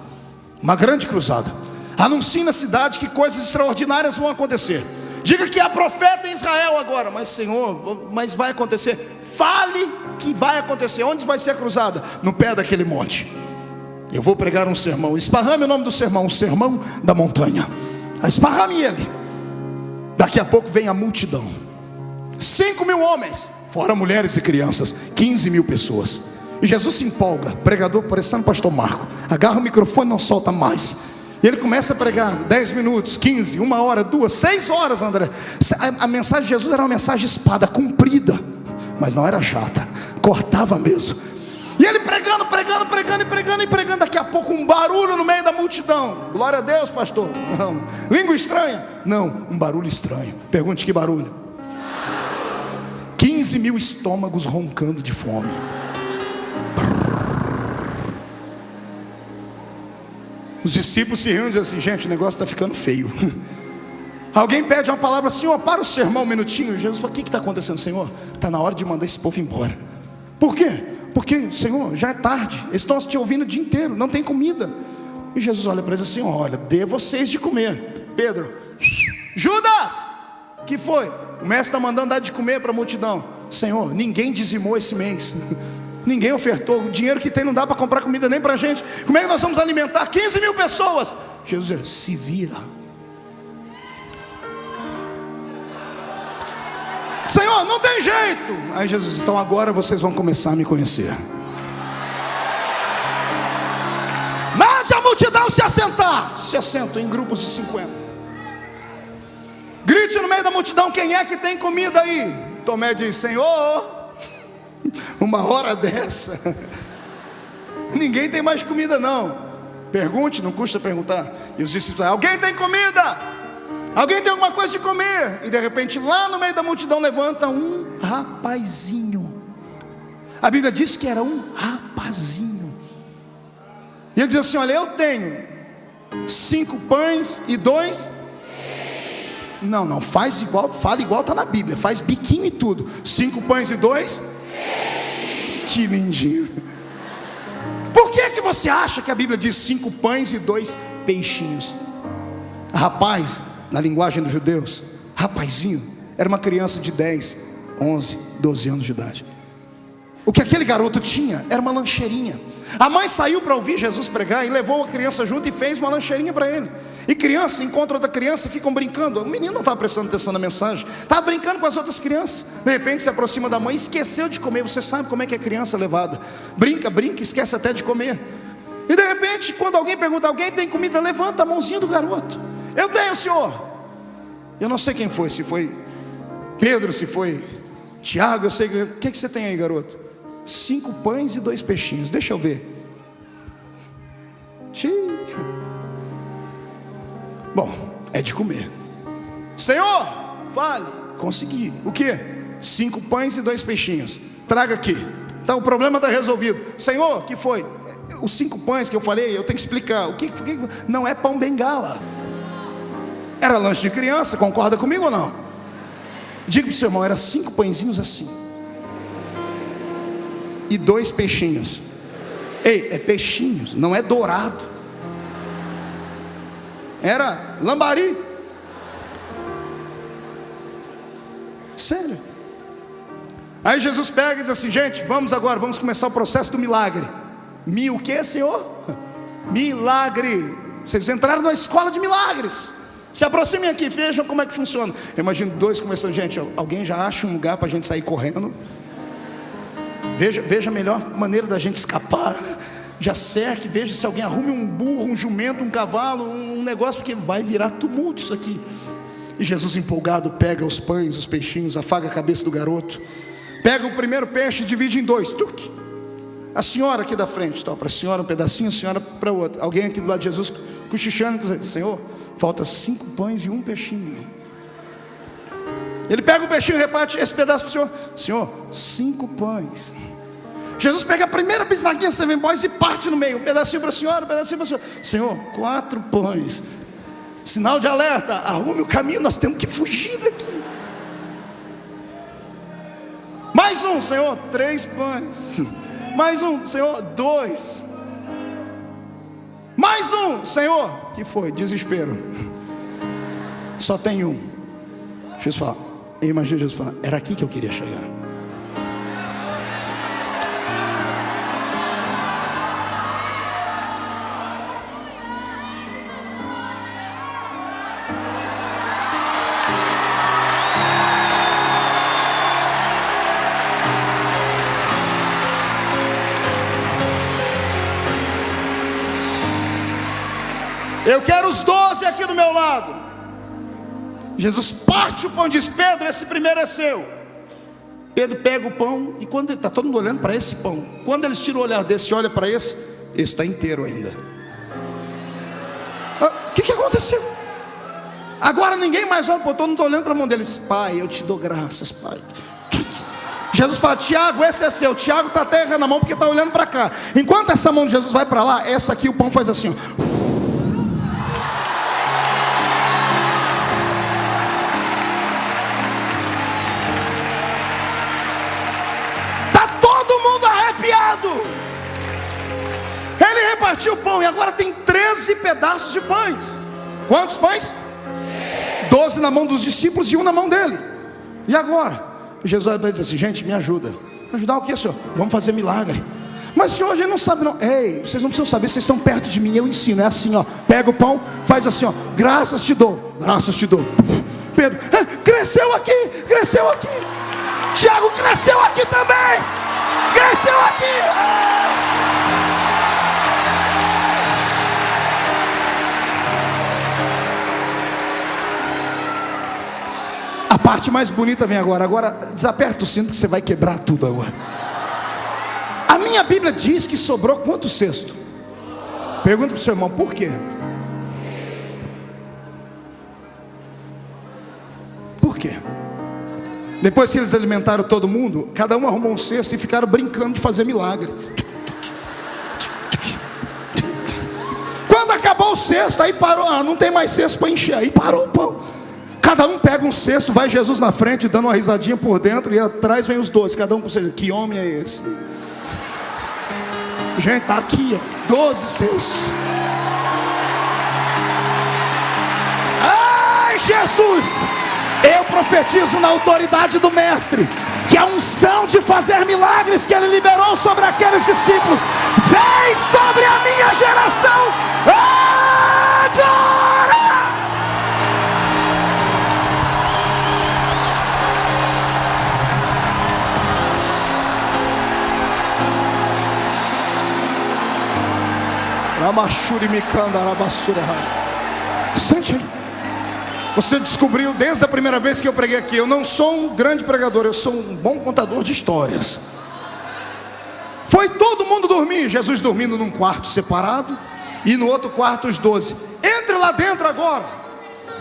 S1: uma grande cruzada. Anuncie na cidade que coisas extraordinárias vão acontecer. Diga que há profeta em Israel agora. Mas Senhor, mas vai acontecer. Fale que vai acontecer. Onde vai ser a cruzada? No pé daquele monte. Eu vou pregar um sermão. Esparrame o nome do sermão: o sermão da montanha. Esparrame ele. Daqui a pouco vem a multidão, 5.000 homens, fora mulheres e crianças, 15.000 pessoas. E Jesus se empolga, pregador parecendo pastor Marco, agarra o microfone e não solta mais. E ele começa a pregar 10 minutos, 15, 1 hora, 2, 6 horas, André. A mensagem de Jesus era uma mensagem espada, comprida, mas não era chata, cortava mesmo. E ele pregando. Daqui a pouco um barulho no meio da multidão. Glória a Deus, pastor. Não. Língua estranha? Não, um barulho estranho. Pergunte que barulho. 15 mil estômagos roncando de fome. Os discípulos se riam e dizem assim: gente, o negócio está ficando feio. Alguém pede uma palavra: Senhor, para o sermão um minutinho. Jesus fala: o que está acontecendo, Senhor? Está na hora de mandar esse povo embora. Por quê? Porque, Senhor, já é tarde, eles estão te ouvindo o dia inteiro, não tem comida. E Jesus olha para eles assim: olha, dê vocês de comer. Pedro: Judas, que foi? O mestre está mandando dar de comer para a multidão. Senhor, ninguém dizimou esse mês. Ninguém ofertou. O dinheiro que tem não dá para comprar comida nem para a gente. Como é que nós vamos alimentar 15 mil pessoas? Jesus diz: se vira. Senhor, não tem jeito. Aí Jesus: então agora vocês vão começar a me conhecer. Mande a multidão se assentar. Se assentam em grupos de 50. Grite no meio da multidão: quem é que tem comida aí? Tomé diz: Senhor, uma hora dessa ninguém tem mais comida não. Pergunte, não custa perguntar. E os discípulos: alguém tem comida? Alguém tem alguma coisa de comer? E de repente lá no meio da multidão levanta um rapazinho. A Bíblia diz que era um rapazinho. E ele diz assim: olha, eu tenho 5 pães e 2. Não, faz igual, fala igual está na Bíblia. Faz biquinho e tudo. 5 pães e 2. Que lindinho. Por que você acha que a Bíblia diz 5 pães e 2 peixinhos? Rapaz, na linguagem dos judeus, rapazinho, era uma criança de 10, 11, 12 anos de idade. O que aquele garoto tinha era uma lancheirinha. A mãe saiu para ouvir Jesus pregar e levou a criança junto e fez uma lancheirinha para ele. E criança encontra outra criança e ficam brincando. O menino não estava prestando atenção na mensagem, estava brincando com as outras crianças. De repente se aproxima da mãe e esqueceu de comer. Você sabe como é que é criança levada: brinca, esquece até de comer. E de repente, quando alguém pergunta: alguém tem comida? Levanta a mãozinha do garoto: eu tenho, Senhor. Eu não sei quem foi, se foi Pedro, se foi Tiago, eu sei. O que você tem aí, garoto? 5 pães e 2 peixinhos. Deixa eu ver. Bom, é de comer. Senhor, fale. Consegui. O que? 5 pães e 2 peixinhos. Traga aqui. Então o problema está resolvido. Senhor, o que foi? Os 5 pães que eu falei, eu tenho que explicar. O que não é pão bengala. Era lanche de criança, concorda comigo ou não? Diga para o seu irmão: era 5 pãezinhos assim e 2 peixinhos. Ei, é peixinhos, não é dourado. Era lambari. Sério. Aí Jesus pega e diz assim: gente, vamos começar o processo do milagre. O que, Senhor? Milagre. Vocês entraram na escola de milagres. Se aproximem aqui, vejam como é que funciona. Eu imagino 2 começando: gente, alguém já acha um lugar para a gente sair correndo? Veja a melhor maneira da gente escapar. Já cerque, veja se alguém arrume um burro, um jumento, um cavalo, um negócio, porque vai virar tumulto isso aqui. E Jesus, empolgado, pega os pães, os peixinhos, afaga a cabeça do garoto, pega o primeiro peixe e divide em 2. A senhora aqui da frente, para a senhora um pedacinho, a senhora para outra. Alguém aqui do lado de Jesus cochichando, dizendo: Senhor, falta 5 pães e 1 peixinho. Ele pega o peixinho e reparte esse pedaço para o Senhor. Senhor, 5 pães. Jesus pega a primeira bisnaguinha 7 boys e parte no meio. Um pedacinho para a senhora, um pedacinho para o Senhor. Senhor, 4 pães. Sinal de alerta: arrume o caminho, nós temos que fugir daqui. Mais um, Senhor, 3 pães. Mais um, Senhor, 2. Mais um, Senhor. Que foi? Desespero. Só tem um. Jesus fala, eu imagino Jesus falar: era aqui que eu queria chegar. Eu quero os 12 aqui do meu lado. Jesus parte o pão e diz: Pedro, esse primeiro é seu. Pedro pega o pão, e quando está todo mundo olhando para esse pão, quando eles tiram o olhar desse e olham para esse está inteiro ainda. O que aconteceu? Agora ninguém mais olha, todo mundo está olhando para a mão dele. Ele diz: Pai, eu te dou graças, Pai. Jesus fala: Tiago, esse é seu. Tiago está até errando a mão porque está olhando para cá. Enquanto essa mão de Jesus vai para lá, essa aqui o pão faz assim, ó. Ele repartiu o pão e agora tem 13 pedaços de pães. Quantos pães? 12 na mão dos discípulos e 1 na mão dele. E agora? Jesus vai dizer assim: gente, me ajuda. Ajudar o que, senhor? Vamos fazer milagre. Mas senhor, a gente não sabe não. Ei, vocês não precisam saber, vocês estão perto de mim, eu ensino. É assim, ó, pega o pão, faz assim, ó, graças te dou, graças te dou. Pedro, cresceu aqui, cresceu aqui. Tiago, cresceu aqui também, cresceu aqui. A parte mais bonita vem agora. Agora desaperta o cinto que você vai quebrar tudo agora. A minha Bíblia diz que sobrou quantos cestos? Pergunta para o seu irmão: por quê? Por quê? Depois que eles alimentaram todo mundo, cada um arrumou um cesto e ficaram brincando de fazer milagre. Quando acabou o cesto, aí parou. Não tem mais cesto para encher. Aí parou o pão. Cada um pega um cesto, vai Jesus na frente dando uma risadinha por dentro, e atrás vem os 12, cada um com cesto. Que homem é esse? Gente, está aqui, ó, 12 cestos. Ai, Jesus! Eu profetizo na autoridade do Mestre que a unção de fazer milagres que Ele liberou sobre aqueles discípulos vem sobre a minha geração agora! Sente aí. Você descobriu desde a primeira vez que eu preguei aqui: eu não sou um grande pregador, eu sou um bom contador de histórias. Foi todo mundo dormir, Jesus dormindo num quarto separado, e no outro quarto os 12. Entre lá dentro agora.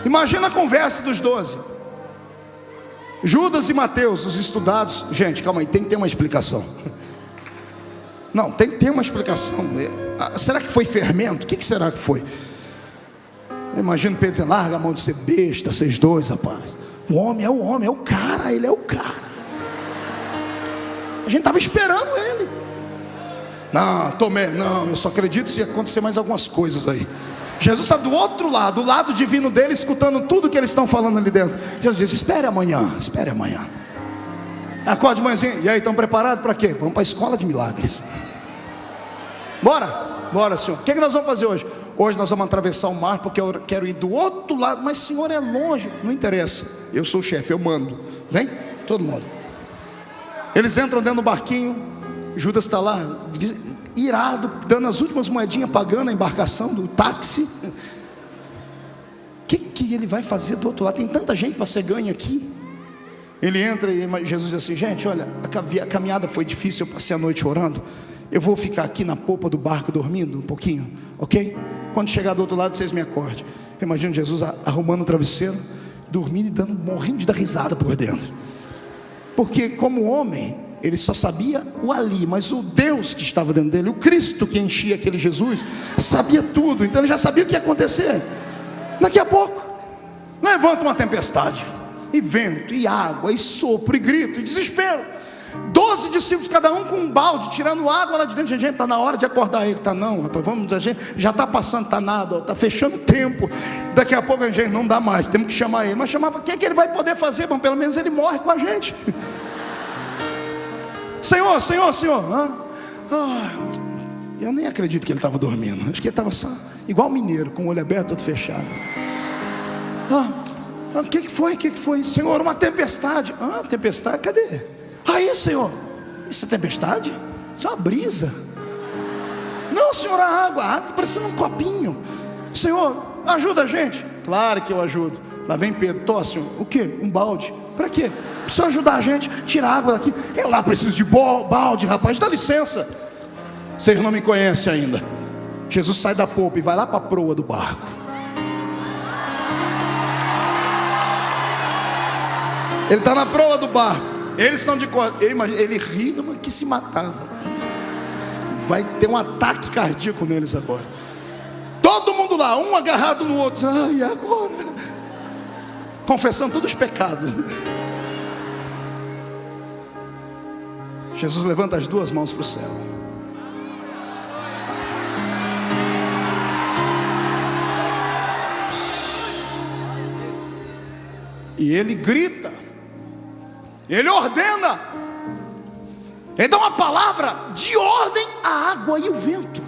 S1: Imagina a conversa dos 12. Judas e Mateus, os estudados. Gente, calma aí, tem que ter uma explicação. Não, tem que ter uma explicação. Será que foi fermento? O que será que foi? Eu imagino Pedro dizendo: larga a mão de ser besta, vocês dois, rapaz. O homem é o homem, é o cara, ele é o cara. A gente estava esperando ele. Não, Tomé, não, eu só acredito se acontecer mais algumas coisas aí. Jesus está do outro lado, do lado divino dele, escutando tudo que eles estão falando ali dentro. Jesus diz: espere amanhã, espere amanhã. Acorde de manhãzinha. E aí, estão preparados para quê? Vamos para a escola de milagres. Bora, bora, senhor. O que nós vamos fazer hoje? Hoje nós vamos atravessar o mar, porque eu quero ir do outro lado. Mas senhor, é longe. Não interessa, eu sou o chefe, eu mando. Vem, todo mundo. Eles entram dentro do barquinho. Judas está lá, irado, dando as últimas moedinhas, pagando a embarcação do táxi. O que ele vai fazer do outro lado? Tem tanta gente para ser ganha aqui. Ele entra e Jesus diz assim: gente, olha, a caminhada foi difícil, eu passei a noite orando. Eu vou ficar aqui na popa do barco dormindo um pouquinho, ok? Quando chegar do outro lado, vocês me acordem. Imagina Jesus arrumando o travesseiro, dormindo e morrendo de dar risada por dentro. Porque como homem, ele só sabia o ali, mas o Deus que estava dentro dele, o Cristo que enchia aquele Jesus, sabia tudo. Então ele já sabia o que ia acontecer. Daqui a pouco, levanta uma tempestade, e vento, e água, e sopro, e grito, e desespero. 12 discípulos, cada um com um balde, tirando água lá de dentro. Gente, está na hora de acordar ele. Está não, rapaz, vamos, a gente já está passando, está nada, está fechando o tempo. Daqui a pouco a gente não dá mais, temos que chamar ele. Mas chamar para que ele vai poder fazer? Bom, pelo menos ele morre com a gente. Senhor, eu nem acredito que ele estava dormindo. Acho que ele estava só igual mineiro, com o olho aberto, todo fechado. O que foi? Senhor, uma tempestade. Tempestade, cadê? Aí, Senhor, isso é tempestade? Isso é uma brisa. Não, Senhor, a água parecendo um copinho. Senhor, ajuda a gente. Claro que eu ajudo. Lá vem Pedro, tosse, o quê? Um balde. Para quê? Precisa ajudar a gente, tirar água daqui. Eu lá preciso de balde, rapaz, dá licença. Vocês não me conhecem ainda. Jesus sai da popa e vai lá para a proa do barco. Ele está na proa do barco. Eles estão de corda. Ele ri, mas que se matava. Vai ter um ataque cardíaco neles agora. Todo mundo lá, um agarrado no outro. E agora? Confessando todos os pecados. Jesus levanta as duas mãos para o céu. E ele grita. Ele ordena. Ele dá uma palavra de ordem à água e ao vento.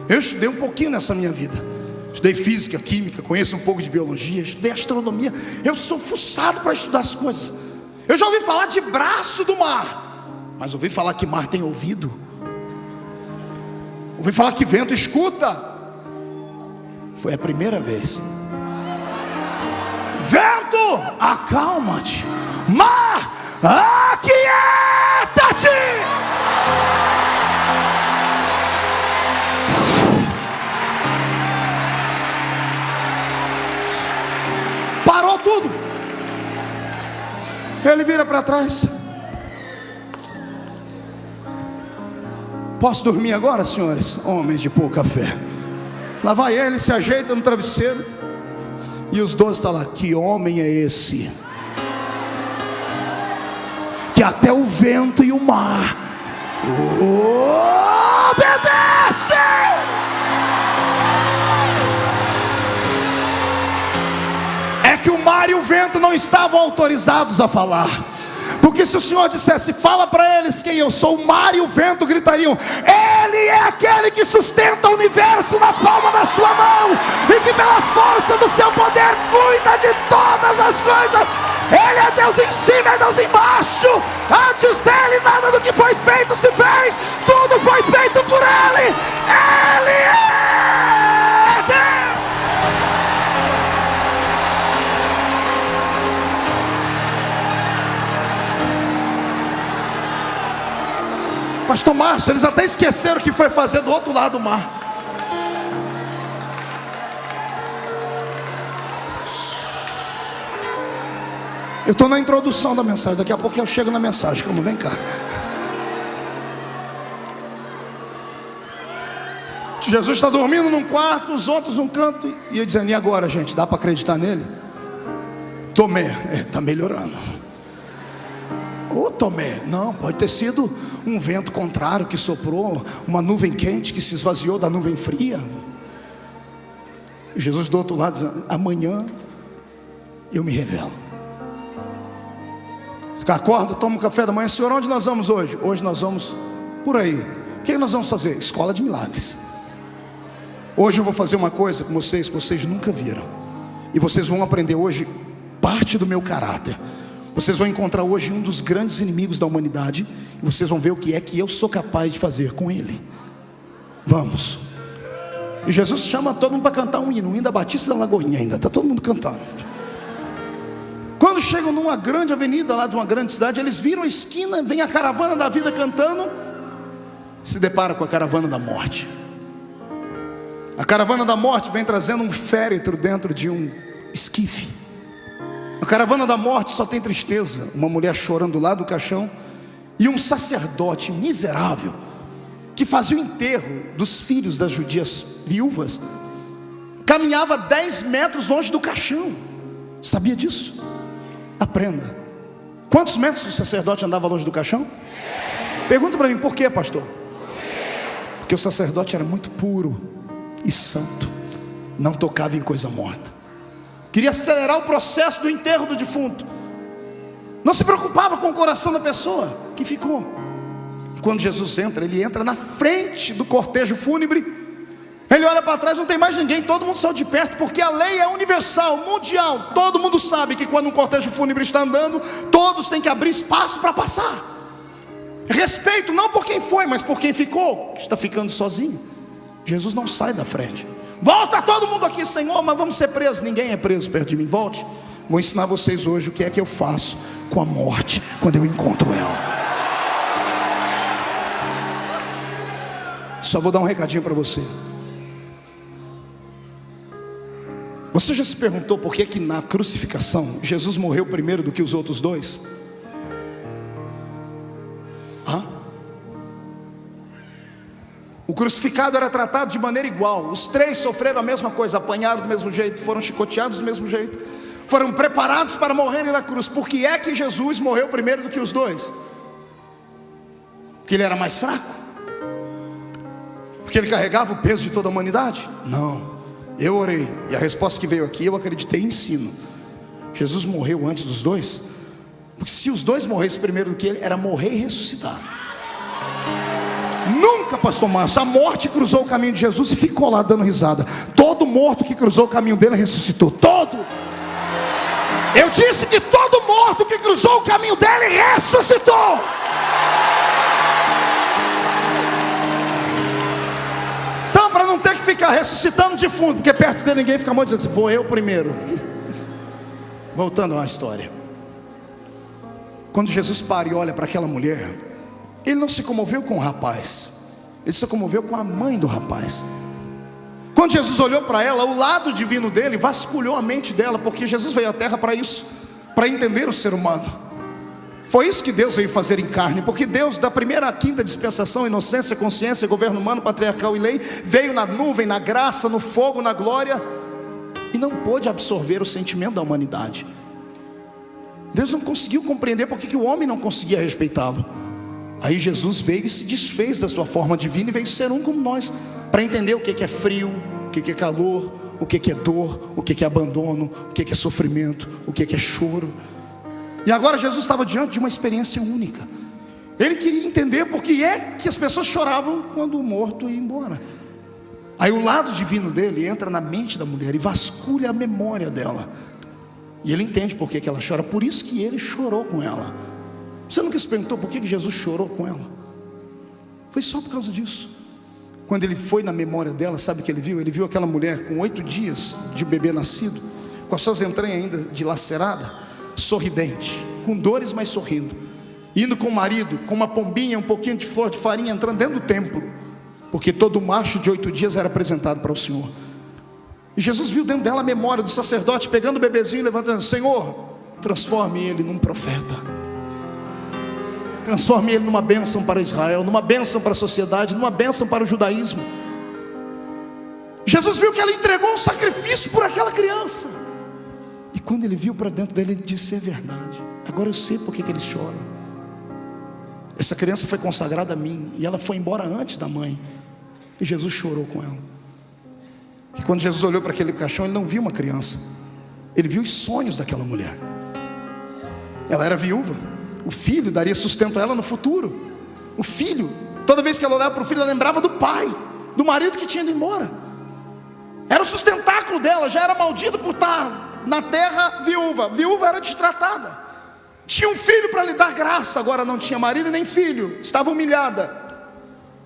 S1: Eu estudei um pouquinho nessa minha vida. Estudei física, química, conheço um pouco de biologia, estudei astronomia. Eu sou fuçado para estudar as coisas. Eu já ouvi falar de braço do mar, mas ouvi falar que mar tem ouvido. Ouvi falar que vento escuta. Foi a primeira vez. Vento, acalma-te. Mar, aquieta-te. Parou tudo. Ele vira para trás. Posso dormir agora, senhores? Homens de pouca fé. Lá vai ele, se ajeita no travesseiro. E os 12 estão lá. Que homem é esse? Que até o vento e o mar obedecem. É que o mar e o vento não estavam autorizados a falar. Porque se o Senhor dissesse, fala para eles quem eu sou, o mar e o vento gritariam: Ele é aquele que sustenta o universo na palma da sua mão, e que pela força do seu poder cuida de todas as coisas. Ele é Deus em cima, é Deus embaixo. Antes dele nada do que foi feito se fez. Tudo foi feito por Ele. Ele é Deus. Pastor Márcio, eles até esqueceram o que foi fazer do outro lado do mar. Eu estou na introdução da mensagem. Daqui a pouco eu chego na mensagem. Calma, vem cá. Jesus está dormindo num quarto, os outros num canto. E ele dizendo: e agora, gente? Dá para acreditar nele? Tomé, está melhorando. Ô Tomé, não, pode ter sido um vento contrário que soprou, uma nuvem quente que se esvaziou da nuvem fria. Jesus do outro lado dizendo: amanhã eu me revelo. Acorda, toma um café da manhã. Senhor, onde nós vamos hoje? Hoje nós vamos por aí. O que nós vamos fazer? Escola de milagres. Hoje eu vou fazer uma coisa com vocês que vocês nunca viram. E vocês vão aprender hoje parte do meu caráter. Vocês vão encontrar hoje um dos grandes inimigos da humanidade. E vocês vão ver o que é que eu sou capaz de fazer com ele. Vamos. E Jesus chama todo mundo para cantar um hino. O hino da Batista da Lagoinha ainda. Está todo mundo cantando. Quando chegam numa grande avenida lá de uma grande cidade, eles viram a esquina, vem a caravana da vida cantando. Se depara com a caravana da morte. A caravana da morte vem trazendo um féretro dentro de um esquife. A caravana da morte só tem tristeza. Uma mulher chorando lá do caixão. E um sacerdote miserável que fazia o enterro dos filhos das judias viúvas. Caminhava 10 metros longe do caixão. Sabia disso? Aprenda. Quantos metros o sacerdote andava longe do caixão? Pergunta para mim, por quê, pastor? Porque o sacerdote era muito puro e santo. Não tocava em coisa morta. Queria acelerar o processo do enterro do defunto. Não se preocupava com o coração da pessoa que ficou. E quando Jesus entra, ele entra na frente do cortejo fúnebre. Ele olha para trás, não tem mais ninguém, todo mundo saiu de perto, porque a lei é universal, mundial. Todo mundo sabe que quando um cortejo fúnebre está andando, todos têm que abrir espaço para passar. Respeito não por quem foi, mas por quem ficou, que está ficando sozinho. Jesus não sai da frente. Volta todo mundo aqui, Senhor, mas vamos ser presos. Ninguém é preso perto de mim, volte. Vou ensinar vocês hoje o que é que eu faço com a morte quando eu encontro ela. Só vou dar um recadinho para você. Você já se perguntou por que na crucificação Jesus morreu primeiro do que os outros dois? O crucificado era tratado de maneira igual. Os três sofreram a mesma coisa, apanharam do mesmo jeito, foram chicoteados do mesmo jeito, foram preparados para morrerem na cruz. Por que é que Jesus morreu primeiro do que os dois? Porque ele era mais fraco? Porque ele carregava o peso de toda a humanidade? Não. Eu orei, e a resposta que veio aqui, eu acreditei e ensino. Jesus morreu antes dos dois, porque se os dois morressem primeiro do que ele, era morrer e ressuscitar. Nunca, pastor Márcio, a morte cruzou o caminho de Jesus e ficou lá dando risada. Todo morto que cruzou o caminho dele ressuscitou. Todo. Eu disse que todo morto que cruzou o caminho dele ressuscitou. Então, para não ter que ficar ressuscitando de fundo, porque perto de ninguém fica muito dizendo assim, vou eu primeiro. Voltando à história. Quando Jesus para e olha para aquela mulher, ele não se comoveu com o rapaz, ele se comoveu com a mãe do rapaz. Quando Jesus olhou para ela, o lado divino dele vasculhou a mente dela, porque Jesus veio à terra para isso, para entender o ser humano. Foi isso que Deus veio fazer em carne, porque Deus, da primeira à quinta dispensação, inocência, consciência, governo humano, patriarcal e lei, veio na nuvem, na graça, no fogo, na glória, e não pôde absorver o sentimento da humanidade. Deus não conseguiu compreender porque que o homem não conseguia respeitá-lo. Aí Jesus veio e se desfez da sua forma divina e veio ser um como nós, para entender o que é frio, o que é calor, o que é dor, o que é abandono, o que é sofrimento, o que é choro. E agora Jesus estava diante de uma experiência única. Ele queria entender por que é que as pessoas choravam quando o morto ia embora. Aí o lado divino dele entra na mente da mulher e vasculha a memória dela, e ele entende por que ela chora. Por isso que ele chorou com ela. Você nunca se perguntou por que Jesus chorou com ela? Foi só por causa disso. Quando ele foi na memória dela, sabe o que ele viu? Ele viu aquela mulher com 8 dias de bebê nascido, com as suas entranhas ainda dilaceradas, sorridente, com dores, mas sorrindo, indo com o marido, com uma pombinha, um pouquinho de flor de farinha, entrando dentro do templo, porque todo macho de 8 dias era apresentado para o Senhor. E Jesus viu dentro dela a memória do sacerdote, pegando o bebezinho e levantando: Senhor, transforme ele num profeta, transforme ele numa bênção para Israel, numa bênção para a sociedade, numa bênção para o judaísmo. Jesus viu que ela entregou um sacrifício por aquela criança, e quando ele viu para dentro dele, ele disse: é verdade, agora eu sei por que eles choram. Essa criança foi consagrada a mim, e ela foi embora antes da mãe. E Jesus chorou com ela. E quando Jesus olhou para aquele caixão, ele não viu uma criança, ele viu os sonhos daquela mulher. Ela era viúva, o filho daria sustento a ela no futuro. O filho, toda vez que ela olhava para o filho, ela lembrava do pai, do marido que tinha ido embora. Era o sustentáculo dela, já era maldita por estar na terra viúva. Viúva era destratada, tinha um filho para lhe dar graça, agora não tinha marido e nem filho, estava humilhada.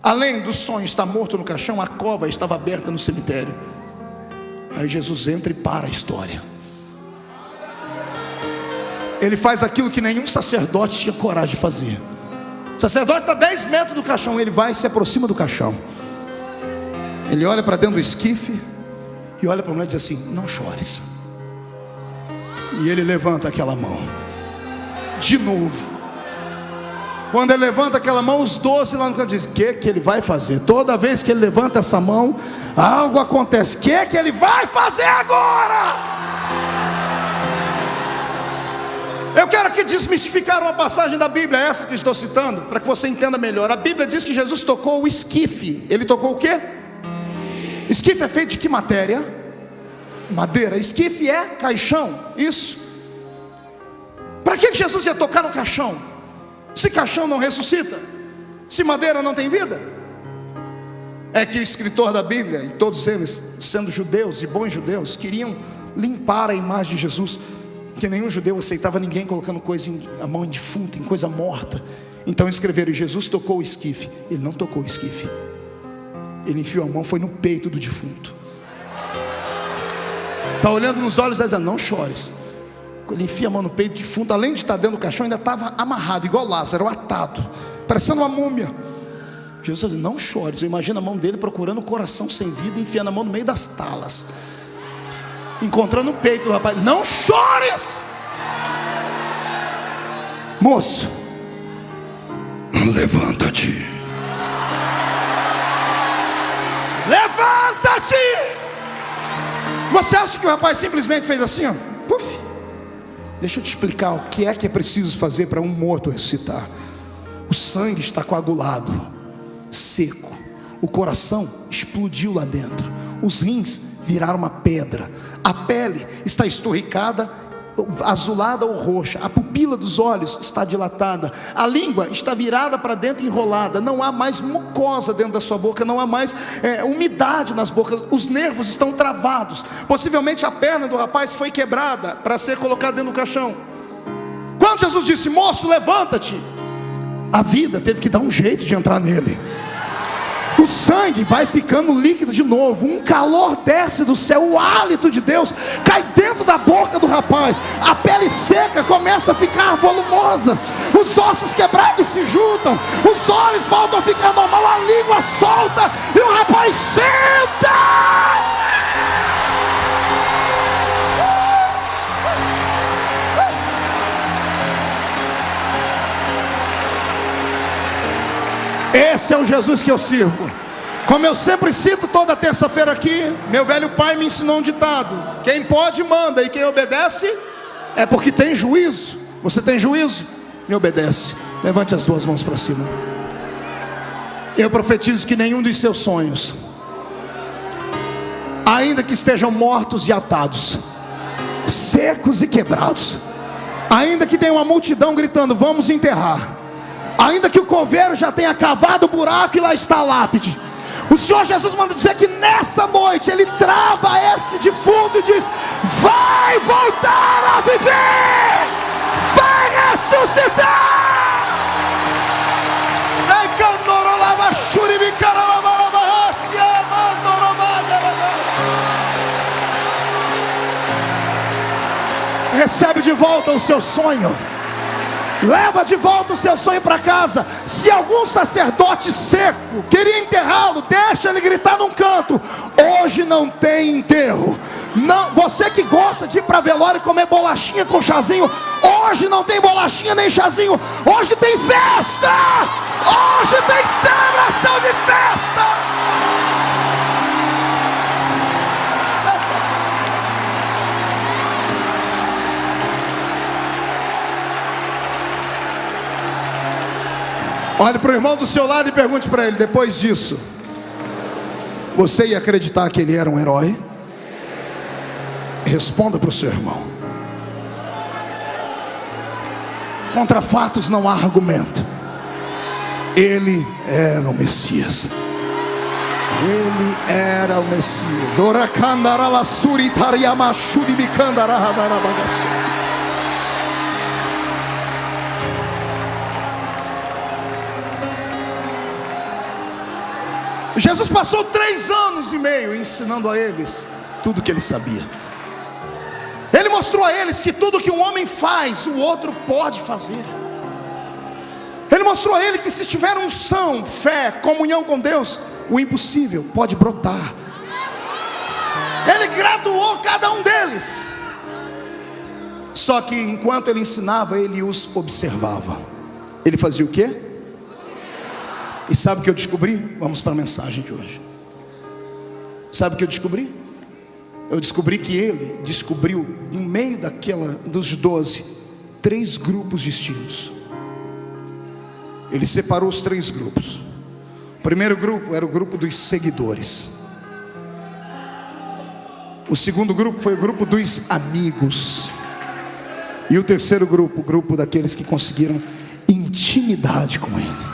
S1: Além do sonho estar morto no caixão, a cova estava aberta no cemitério. Aí Jesus entra e para a história. Ele faz aquilo que nenhum sacerdote tinha coragem de fazer. O sacerdote está 10 metros do caixão, ele vai e se aproxima do caixão. Ele olha para dentro do esquife e olha para a mulher e diz assim: não chores. E ele levanta aquela mão de novo. Quando ele levanta aquela mão, os 12 lá no canto dizem: o que ele vai fazer? Toda vez que ele levanta essa mão, algo acontece. O que ele vai fazer agora? Eu quero aqui desmistificar uma passagem da Bíblia, essa que estou citando, para que você entenda melhor. A Bíblia diz que Jesus tocou o esquife. Ele tocou o quê? Esquife é feito de que matéria? Madeira. Esquife é caixão. Isso. Para que Jesus ia tocar no caixão? Se caixão não ressuscita, se madeira não tem vida? É que o escritor da Bíblia, e todos eles, sendo judeus e bons judeus, queriam limpar a imagem de Jesus, porque nenhum judeu aceitava ninguém colocando a mão em defunto, em coisa morta. Então escreveram: Jesus tocou o esquife. Ele não tocou o esquife, ele enfiou a mão, foi no peito do defunto. Está olhando nos olhos e dizendo: não chores. ele enfia a mão no peito, defunto, além de estar dentro do caixão, ainda estava amarrado, igual Lázaro, atado, parecendo uma múmia. Jesus diz: não chores. Eu imagino a mão dele procurando o coração sem vida, enfiando a mão no meio das talas, encontrando o peito do rapaz. Não chores, moço, levanta-te. Levanta-te. Você acha que o rapaz simplesmente fez assim, ó? Puf. Deixa eu te explicar o que é preciso fazer para um morto ressuscitar. O sangue está coagulado, seco. O coração explodiu lá dentro. Os rins viraram uma pedra. A pele está esturricada, azulada ou roxa. A pupila dos olhos está dilatada. A língua está virada para dentro, enrolada. Não há mais mucosa dentro da sua boca. Não há mais umidade nas bocas. Os nervos estão travados. Possivelmente a perna do rapaz foi quebrada para ser colocada dentro do caixão. Quando Jesus disse: moço, levanta-te, a vida teve que dar um jeito de entrar nele. O sangue vai ficando líquido de novo. Um calor desce do céu. O hálito de Deus cai dentro da boca do rapaz. A pele seca começa a ficar volumosa. Os ossos quebrados se juntam. Os olhos voltam a ficar normal. A língua solta. E o rapaz senta. Esse é o Jesus que eu sirvo. Como eu sempre cito toda terça-feira aqui, meu velho pai me ensinou um ditado: quem pode manda, e quem obedece é porque tem juízo. Você tem juízo? Me obedece. Levante as duas mãos para cima. Eu profetizo que nenhum dos seus sonhos, ainda que estejam mortos e atados, secos e quebrados, ainda que tenha uma multidão gritando: vamos enterrar, ainda que o coveiro já tenha cavado o buraco e lá está a lápide, o Senhor Jesus manda dizer que nessa noite Ele trava esse defunto e diz: vai voltar a viver, vai ressuscitar. Recebe de volta o seu sonho. Leva de volta o seu sonho para casa. Se algum sacerdote seco queria enterrá-lo, deixa ele gritar num canto: hoje não tem enterro. Não, você que gosta de ir para velório e comer bolachinha com chazinho, hoje não tem bolachinha nem chazinho. Hoje tem festa. Hoje tem celebração de festa. Olhe para o irmão do seu lado e pergunte para ele: depois disso, você ia acreditar que ele era um herói? Responda para o seu irmão. Contra fatos não há argumento. Ele era o Messias. Ele era o Messias. Jesus passou 3 anos e meio ensinando a eles tudo que ele sabia. Ele mostrou a eles que tudo que um homem faz, o outro pode fazer. Ele mostrou a eles que se tiver unção, fé, comunhão com Deus, o impossível pode brotar. Ele graduou cada um deles. Só que enquanto ele ensinava, ele os observava. Ele fazia o quê? E sabe o que eu descobri? Vamos para a mensagem de hoje. Sabe o que eu descobri? Eu descobri que ele descobriu, no meio dos 12, 3 grupos distintos. Ele separou os 3 grupos. O primeiro grupo era o grupo dos seguidores. O segundo grupo foi o grupo dos amigos. E o terceiro grupo, o grupo daqueles que conseguiram intimidade com ele.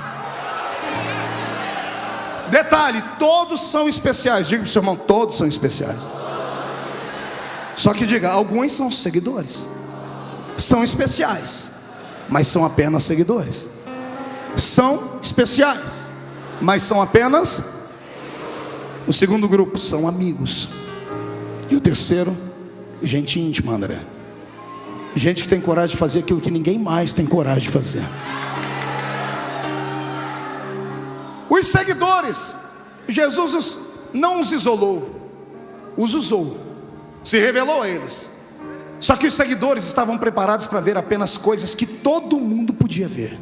S1: Detalhe, todos são especiais. Diga para o seu irmão: todos são especiais. Só que diga: alguns são seguidores. São especiais, mas são apenas seguidores. São especiais, mas são apenas. O segundo grupo são amigos. E o terceiro, gente íntima, André. Gente que tem coragem de fazer aquilo que ninguém mais tem coragem de fazer. Os seguidores, Jesus não os isolou, os usou, se revelou a eles. Só que os seguidores estavam preparados para ver apenas coisas que todo mundo podia ver.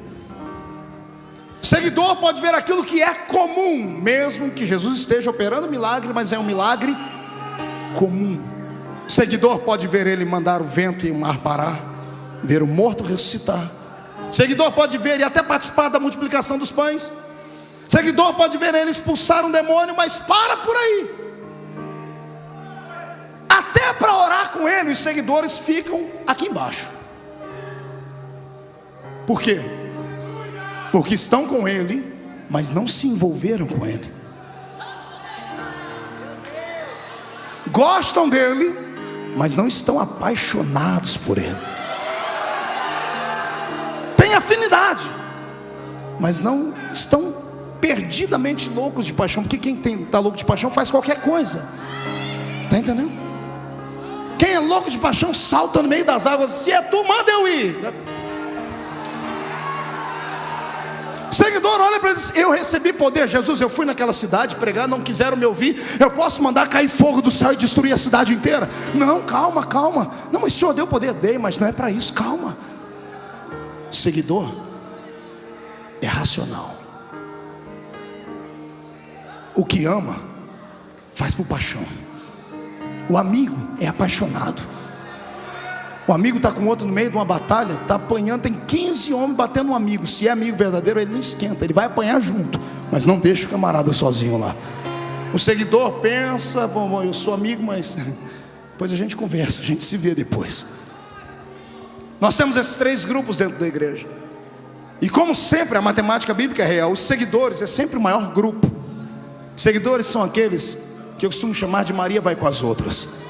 S1: O seguidor pode ver aquilo que é comum, mesmo que Jesus esteja operando milagre, mas é um milagre comum. O seguidor pode ver ele mandar o vento e o mar parar, ver o morto ressuscitar. O seguidor pode ver e até participar da multiplicação dos pães. O seguidor pode ver ele expulsar um demônio, mas para por aí. Até para orar com ele, os seguidores ficam aqui embaixo. Por quê? Porque estão com ele, mas não se envolveram com ele. Gostam dele, mas não estão apaixonados por ele. Tem afinidade, mas não estão perdidamente loucos de paixão. Porque quem está louco de paixão faz qualquer coisa. Está entendendo? Quem é louco de paixão salta no meio das águas. Se é tu, manda eu ir. O seguidor olha para ele e diz: eu recebi poder, Jesus, eu fui naquela cidade pregar, não quiseram me ouvir, eu posso mandar cair fogo do céu e destruir a cidade inteira? Não, calma, calma. Não, mas o Senhor deu poder? Dei, mas não é para isso, calma. Seguidor é racional. O que ama faz por paixão. O amigo é apaixonado. O amigo está com outro no meio de uma batalha, está apanhando, tem 15 homens batendo um amigo. Se é amigo verdadeiro, ele não esquenta, ele vai apanhar junto, mas não deixa o camarada sozinho lá. O seguidor pensa: bom, eu sou amigo, mas depois a gente conversa, a gente se vê depois. Nós temos esses 3 grupos dentro da igreja. E como sempre, a matemática bíblica é real. Os seguidores é sempre o maior grupo. Seguidores são aqueles que eu costumo chamar de Maria vai com as outras.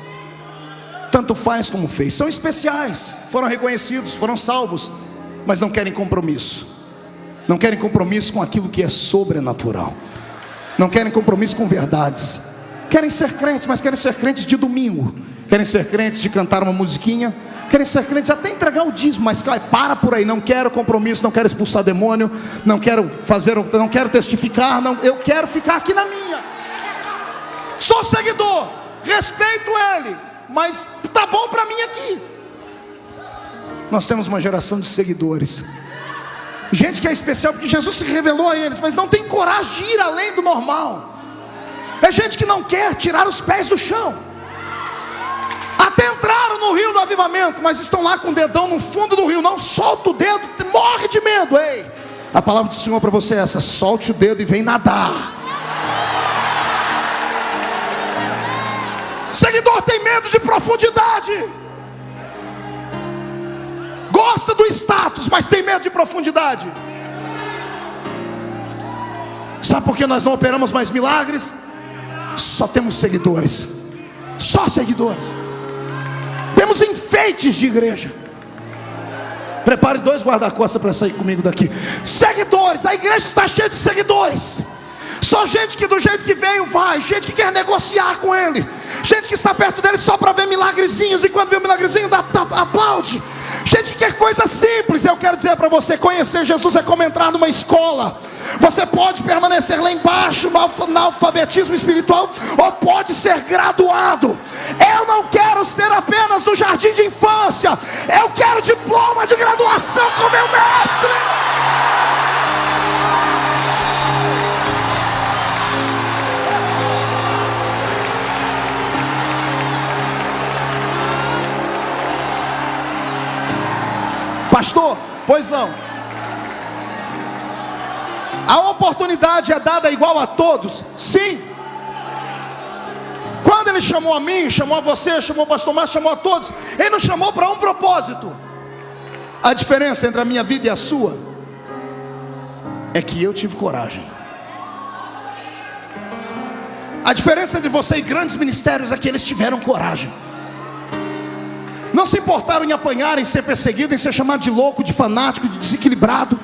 S1: Tanto faz como fez. São especiais, foram reconhecidos, foram salvos, mas não querem compromisso. Não querem compromisso com aquilo que é sobrenatural. Não querem compromisso com verdades. Querem ser crentes, mas querem ser crentes de domingo. Querem ser crentes de cantar uma musiquinha. Querem ser crentes até entregar o dízimo, mas para por aí. Não quero compromisso, não quero expulsar demônio, não quero fazer, não quero testificar, não, eu quero ficar aqui na minha. Sou seguidor, respeito ele, mas tá bom para mim aqui. Nós temos uma geração de seguidores, gente que é especial porque Jesus se revelou a eles, mas não tem coragem de ir além do normal. É gente que não quer tirar os pés do chão. Até entraram no rio do avivamento, mas estão lá com o dedão no fundo do rio. Não solta o dedo, morre de medo. Ei, a palavra do Senhor para você é essa: solte o dedo e vem nadar. Seguidor tem medo de profundidade. Gosta do status, mas tem medo de profundidade. Sabe por que nós não operamos mais milagres? Só temos seguidores. Só seguidores. Temos enfeites de igreja. Prepare 2 guarda-costas para sair comigo daqui. Seguidores, a igreja está cheia de seguidores. Só gente que do jeito que veio vai. Gente que quer negociar com ele. Gente que está perto dele só para ver milagrezinhos, e quando vê o milagrezinho aplaude. Gente que quer coisa simples. Eu quero dizer para você: conhecer Jesus é como entrar numa escola. Você pode permanecer lá embaixo no alfabetismo espiritual, ou pode ser graduado. Eu não quero ser apenas do jardim de infância. Eu quero diploma de graduação com meu mestre. Pastor, pois não. A oportunidade é dada igual a todos? Sim. Quando ele chamou a mim, chamou a você, chamou o pastor Márcio, chamou a todos, ele nos chamou para um propósito. A diferença entre a minha vida e a sua é que eu tive coragem. A diferença entre você e grandes ministérios é que eles tiveram coragem. Não se importaram em apanhar, em ser perseguido, em ser chamado de louco, de fanático, de desequilibrado.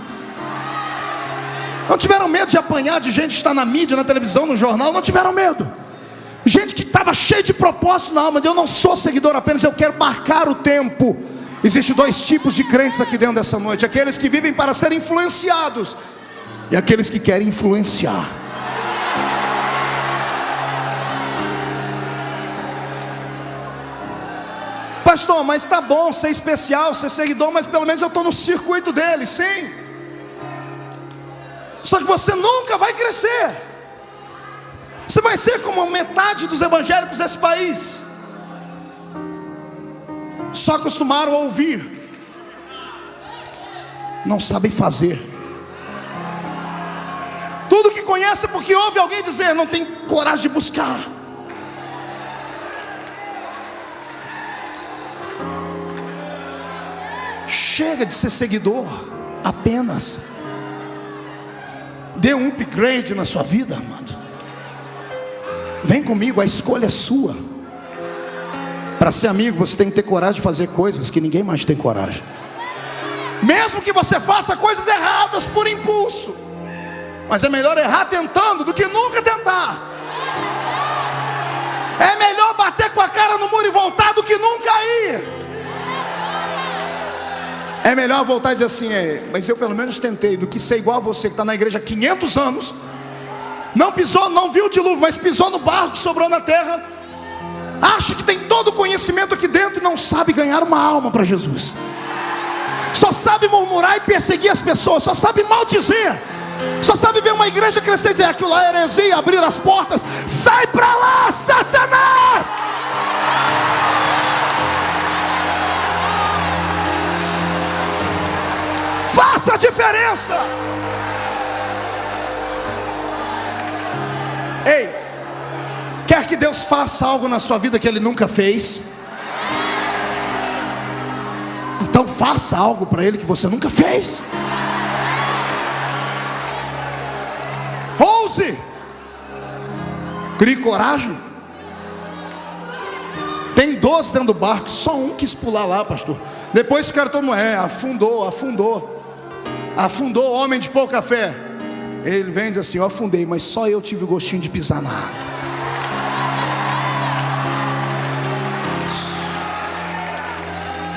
S1: Não tiveram medo de apanhar de gente que está na mídia, na televisão, no jornal. Não tiveram medo. Gente que estava cheia de propósito na alma. Eu não sou seguidor apenas, eu quero marcar o tempo. Existem dois tipos de crentes aqui dentro dessa noite: aqueles que vivem para serem influenciados e aqueles que querem influenciar. Pastor, mas tá bom ser especial, ser seguidor, mas pelo menos eu estou no circuito dele. Sim, só que você nunca vai crescer. Você vai ser como metade dos evangélicos desse país. Só acostumaram a ouvir, não sabem fazer. Tudo que conhece é porque ouve alguém dizer, não tem coragem de buscar. Chega de ser seguidor apenas. Dê um upgrade na sua vida, amado. Vem comigo, a escolha é sua. Para ser amigo, você tem que ter coragem de fazer coisas que ninguém mais tem coragem. Mesmo que você faça coisas erradas por impulso, mas é melhor errar tentando do que nunca tentar. É melhor bater com a cara no muro e voltar do que nunca ir. É melhor voltar e dizer assim, mas eu pelo menos tentei, do que ser igual a você que está na igreja há 500 anos, não pisou, não viu o dilúvio, mas pisou no barro que sobrou na terra, acha que tem todo o conhecimento aqui dentro e não sabe ganhar uma alma para Jesus. Só sabe murmurar e perseguir as pessoas, só sabe maldizer, só sabe ver uma igreja crescer e dizer, aquilo lá é heresia, abrir as portas. Sai para lá, Satanás! Faça a diferença. Ei, quer que Deus faça algo na sua vida que Ele nunca fez? Então faça algo para Ele que você nunca fez. Ouse. Crie coragem. Tem 12 dentro do barco, só um quis pular lá, pastor. Depois ficaram todo mundo, afundou, homem de pouca fé. Ele vem e diz assim, eu afundei, mas só eu tive o gostinho de pisar na água.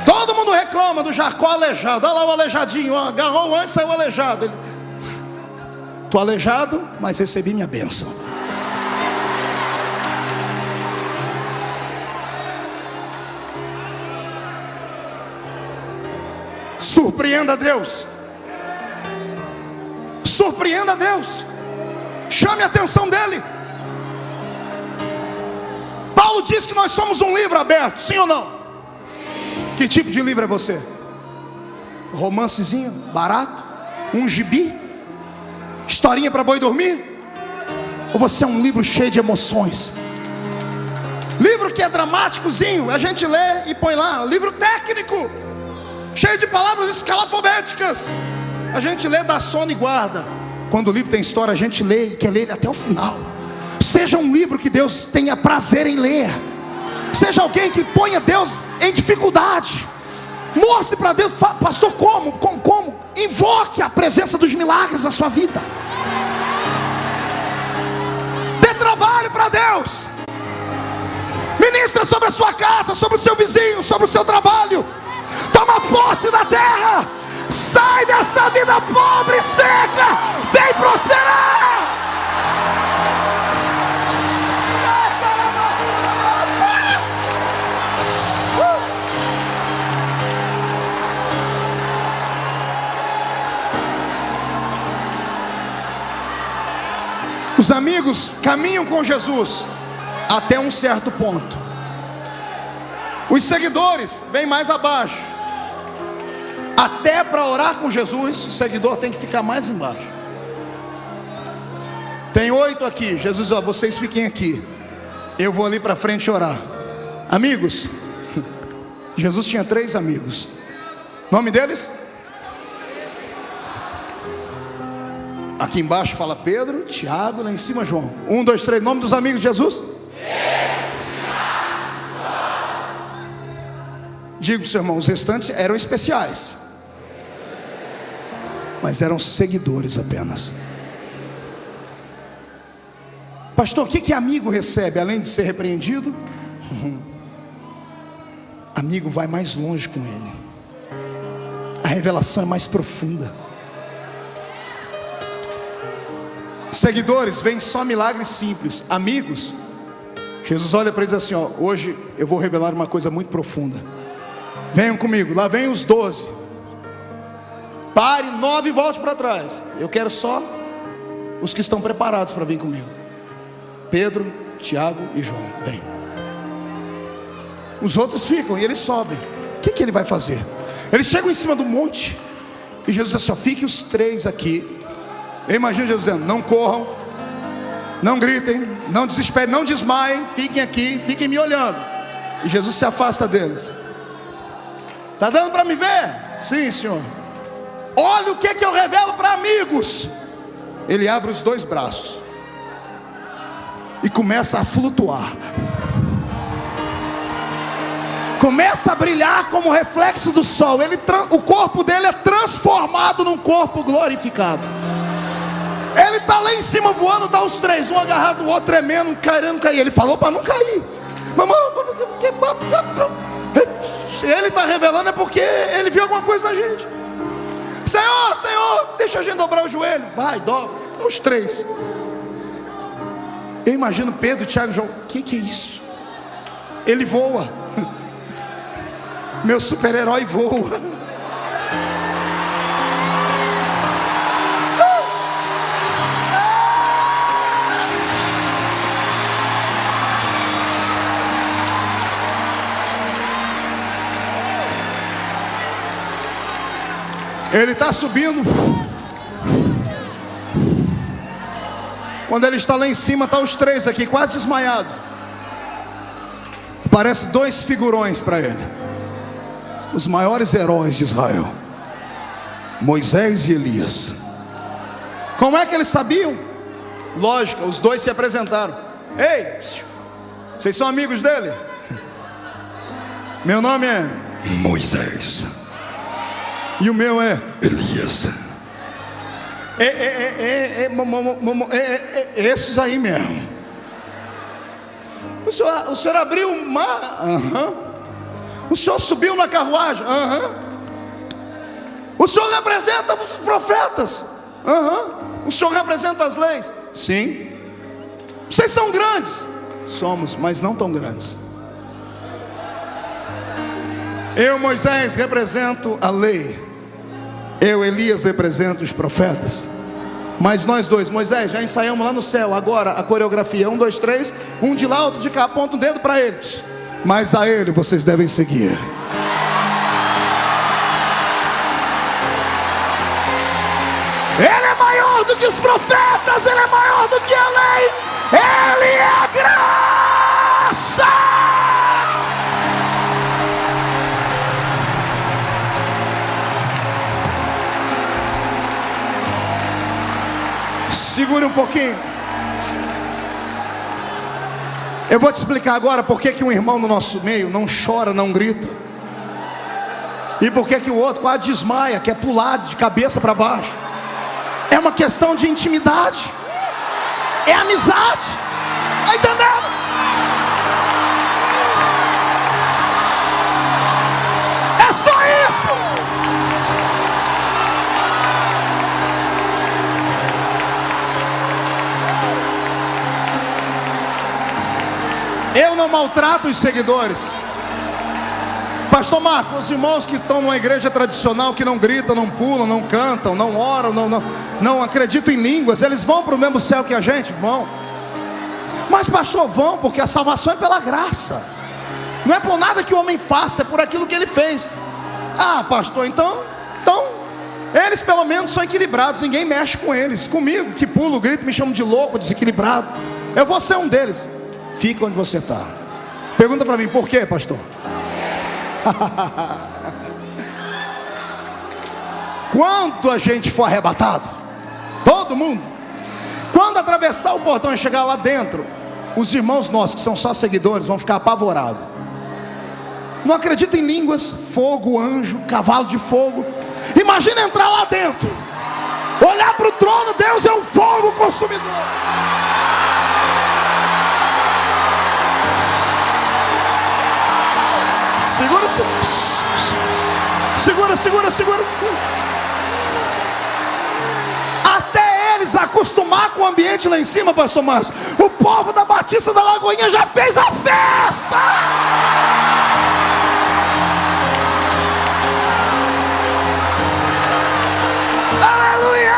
S1: Todo mundo reclama do Jacó aleijado. Olha lá o aleijadinho, ó, agarrou antes, saiu aleijado. Ele, tô aleijado, mas recebi minha bênção. Surpreenda Deus. Surpreenda Deus. Chame a atenção dele. Paulo diz que nós somos um livro aberto, sim ou não? Sim. Que tipo de livro é você? Romancezinho, barato? Um gibi? Historinha para boi dormir? Ou você é um livro cheio de emoções? Livro que é dramáticozinho, a gente lê e põe lá. Livro técnico, cheio de palavras escalafobéticas, a gente lê, dá sono e guarda. Quando o livro tem história, a gente lê e quer ler ele até o final. Seja um livro que Deus tenha prazer em ler. Seja alguém que ponha Deus em dificuldade. Mostre para Deus, pastor, como? Invoque a presença dos milagres na sua vida. Dê trabalho para Deus. Ministra sobre a sua casa, sobre o seu vizinho, sobre o seu trabalho. Toma posse da terra. Sai dessa vida pobre e seca. Vem prosperar. Os amigos caminham com Jesus até um certo ponto. Os seguidores vêm mais abaixo. Até para orar com Jesus, o seguidor tem que ficar mais embaixo. Tem 8 aqui. Jesus, ó, vocês fiquem aqui. Eu vou ali para frente orar. Amigos. Jesus tinha 3 amigos. Nome deles? Aqui embaixo fala Pedro, Tiago, lá em cima João. 1, 2, 3, nome dos amigos de Jesus? Digo, seu irmão, os restantes eram especiais, mas eram seguidores apenas. Pastor, o que amigo recebe? Além de ser repreendido, amigo vai mais longe com ele. revelação é mais profunda. Seguidores veem só milagres simples. Amigos, Jesus olha para eles assim, ó: hoje eu vou revelar uma coisa muito profunda. Venham comigo. Lá vem os 12. Pare 9 e volte para trás. Eu quero só os que estão preparados para vir comigo. Pedro, Tiago e João. Vem. Os outros ficam e eles sobem. O que ele vai fazer? Eles chegam em cima do monte e Jesus diz assim, ó: fiquem os 3 aqui. Eu imagino Jesus dizendo: não corram, não gritem, não desesperem, não desmaiem, fiquem aqui, fiquem me olhando. E Jesus se afasta deles. Está dando para me ver? Sim, Senhor. Olha o que eu revelo para amigos. Ele abre os 2 braços e começa a flutuar. Começa a brilhar como reflexo do sol. O corpo dele é transformado num corpo glorificado. Ele está lá em cima voando, está os 3, um agarrado, o outro tremendo, querendo cair. Ele falou para não cair. Mamãe, se ele está revelando é porque ele viu alguma coisa na gente. Senhor, Senhor, deixa a gente dobrar o joelho. Vai, dobra. Os 3. Eu imagino Pedro, Tiago e João. O que é isso? Ele voa. Meu super-herói voa. Ele está subindo. Quando ele está lá em cima, está os 3 aqui, quase desmaiados. Parece 2 figurões para ele. Os maiores heróis de Israel, Moisés e Elias. Como é que eles sabiam? Lógico, os 2 se apresentaram. Ei, vocês são amigos dele? Meu nome é Moisés. E o meu é Elias. Esses aí mesmo. O senhor abriu o mar? O senhor subiu na carruagem? O senhor representa os profetas? O senhor representa as leis? Sim. Vocês são grandes? Somos, mas não tão grandes. Eu, Moisés, represento a lei. Eu, Elias, represento os profetas. Mas nós 2, Moisés, já ensaiamos lá no céu. Agora a coreografia, 1, 2, 3. Um de lá, outro de cá, aponta o dedo para eles. Mas a ele vocês devem seguir. Ele é maior do que os profetas. Ele é maior do que a lei. Ele é a graça. Segure um pouquinho. Eu vou te explicar agora por que um irmão no nosso meio não chora, não grita. E por que o outro quase desmaia, quer pular de cabeça para baixo. É uma questão de intimidade. É amizade. Está entendendo? É só isso. Eu não maltrato os seguidores. Pastor Marco, os irmãos que estão numa igreja tradicional, que não gritam, não pulam, não cantam, não oram, não acreditam em línguas, eles vão para o mesmo céu que a gente? Vão. Mas pastor, vão, porque a salvação é pela graça. Não é por nada que o homem faça, é por aquilo que ele fez. Ah, pastor, então eles pelo menos são equilibrados, ninguém mexe com eles. Comigo, que pulo, grito, me chamam de louco, desequilibrado. Eu vou ser um deles. Fica onde você está. Pergunta para mim, por quê, pastor? Quando a gente for arrebatado, todo mundo, quando atravessar o portão e chegar lá dentro, os irmãos nossos que são só seguidores vão ficar apavorados. Não acreditam em línguas, fogo, anjo, cavalo de fogo. Imagina entrar lá dentro, olhar para o trono, Deus é um fogo consumidor. Segura, segura, segura. Até eles acostumar com o ambiente lá em cima, pastor Márcio, o povo da Batista da Lagoinha já fez a festa. Aleluia!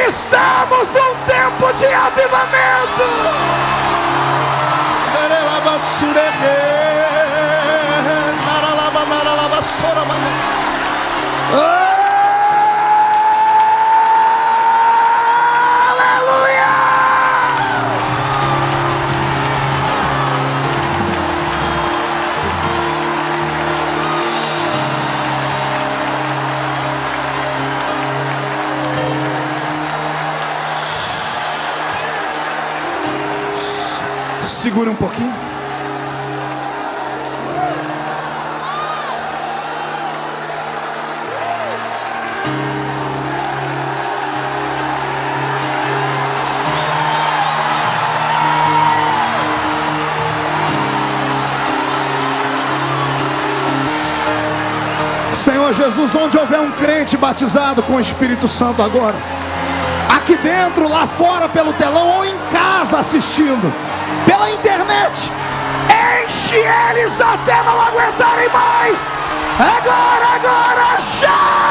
S1: Estamos num tempo de avivamento. Aleluia! Segura um pouquinho. Senhor Jesus, onde houver um crente batizado com o Espírito Santo agora, aqui dentro, lá fora pelo telão ou em casa assistindo pela internet, enche eles até não aguentarem mais. Agora, agora, já!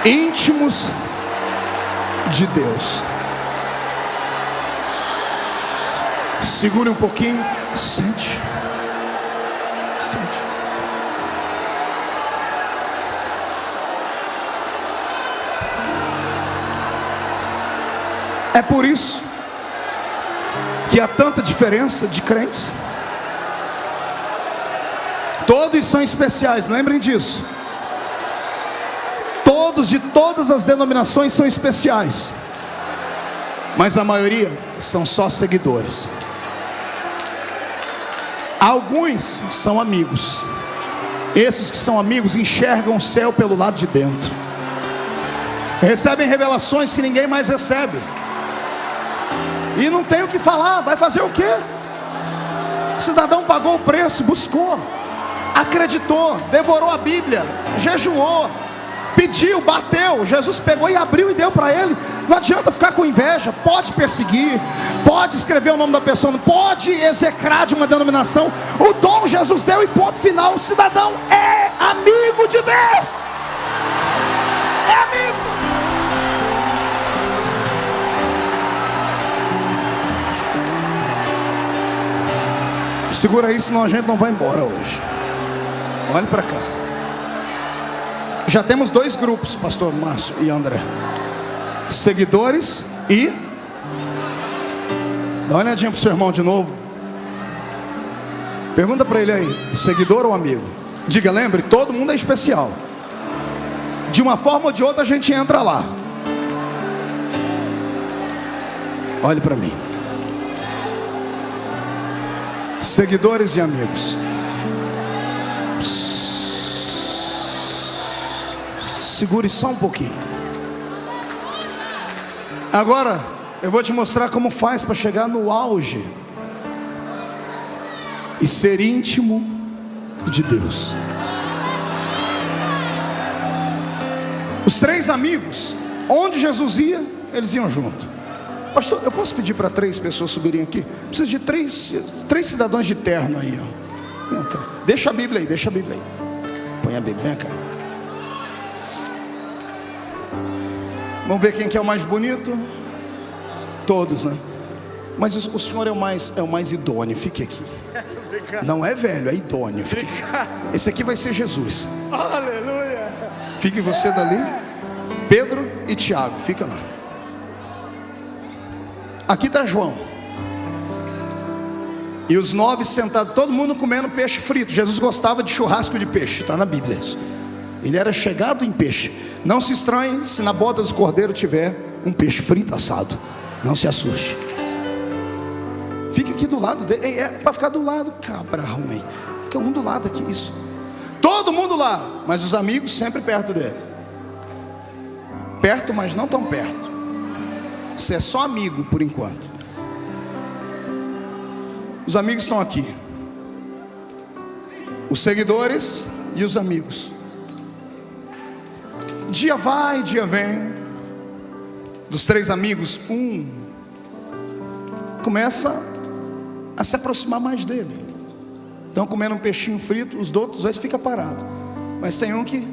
S1: Íntimos de Deus. Segure um pouquinho. Sente. Sente. É por isso que há tanta diferença de crentes. Todos são especiais, lembrem disso. Todos de todas as denominações são especiais, mas a maioria são só seguidores. Alguns são amigos. Esses que são amigos enxergam o céu pelo lado de dentro, recebem revelações que ninguém mais recebe, e não tem o que falar. Vai fazer o quê? O cidadão pagou o preço, buscou, acreditou, devorou a Bíblia, jejuou, pediu, bateu. Jesus pegou e abriu e deu para ele. Não adianta ficar com inveja. Pode perseguir, pode escrever o nome da pessoa, pode execrar de uma denominação. O dom Jesus deu e ponto final. O cidadão é amigo de Deus. É amigo. Segura aí, senão a gente não vai embora hoje. Olhe para cá. Já temos dois grupos, pastor Márcio e André: seguidores e... Dá uma olhadinha pro seu irmão de novo. Pergunta para ele aí: seguidor ou amigo? Diga, lembre, todo mundo é especial. De uma forma ou de outra a gente entra lá. Olhe para mim. Seguidores e amigos. Segure só um pouquinho. Agora eu vou te mostrar como faz para chegar no auge e ser íntimo de Deus. Os três amigos, onde Jesus ia, eles iam junto. Pastor, eu posso pedir para 3 pessoas subirem aqui? Preciso de três cidadãos de terno aí, ó. Vem cá. Deixa a Bíblia aí, deixa a Bíblia aí. Põe a Bíblia, vem cá. Vamos ver quem que é o mais bonito. Todos, né? Mas o senhor é o mais idôneo. Fique aqui. Não é velho, é idôneo. Esse aqui vai ser Jesus.
S2: Aleluia.
S1: Fique você dali. Pedro e Tiago, fica lá. Aqui está João. E os 9 sentados, todo mundo comendo peixe frito. Jesus gostava de churrasco de peixe, está na Bíblia isso. Ele era chegado em peixe. Não se estranhe se na boda do cordeiro tiver um peixe frito assado. Não se assuste. Fique aqui do lado dele. É para ficar do lado, cabra ruim. Fica um do lado aqui, isso. Todo mundo lá, mas os amigos sempre perto dele. Perto, mas não tão perto. Você é só amigo por enquanto. Os amigos estão aqui. Os seguidores e os amigos. Dia vai, dia vem. Dos 3 amigos, um começa a se aproximar mais dele. Estão comendo um peixinho frito, os outros às vezes ficam parados. Mas tem um que...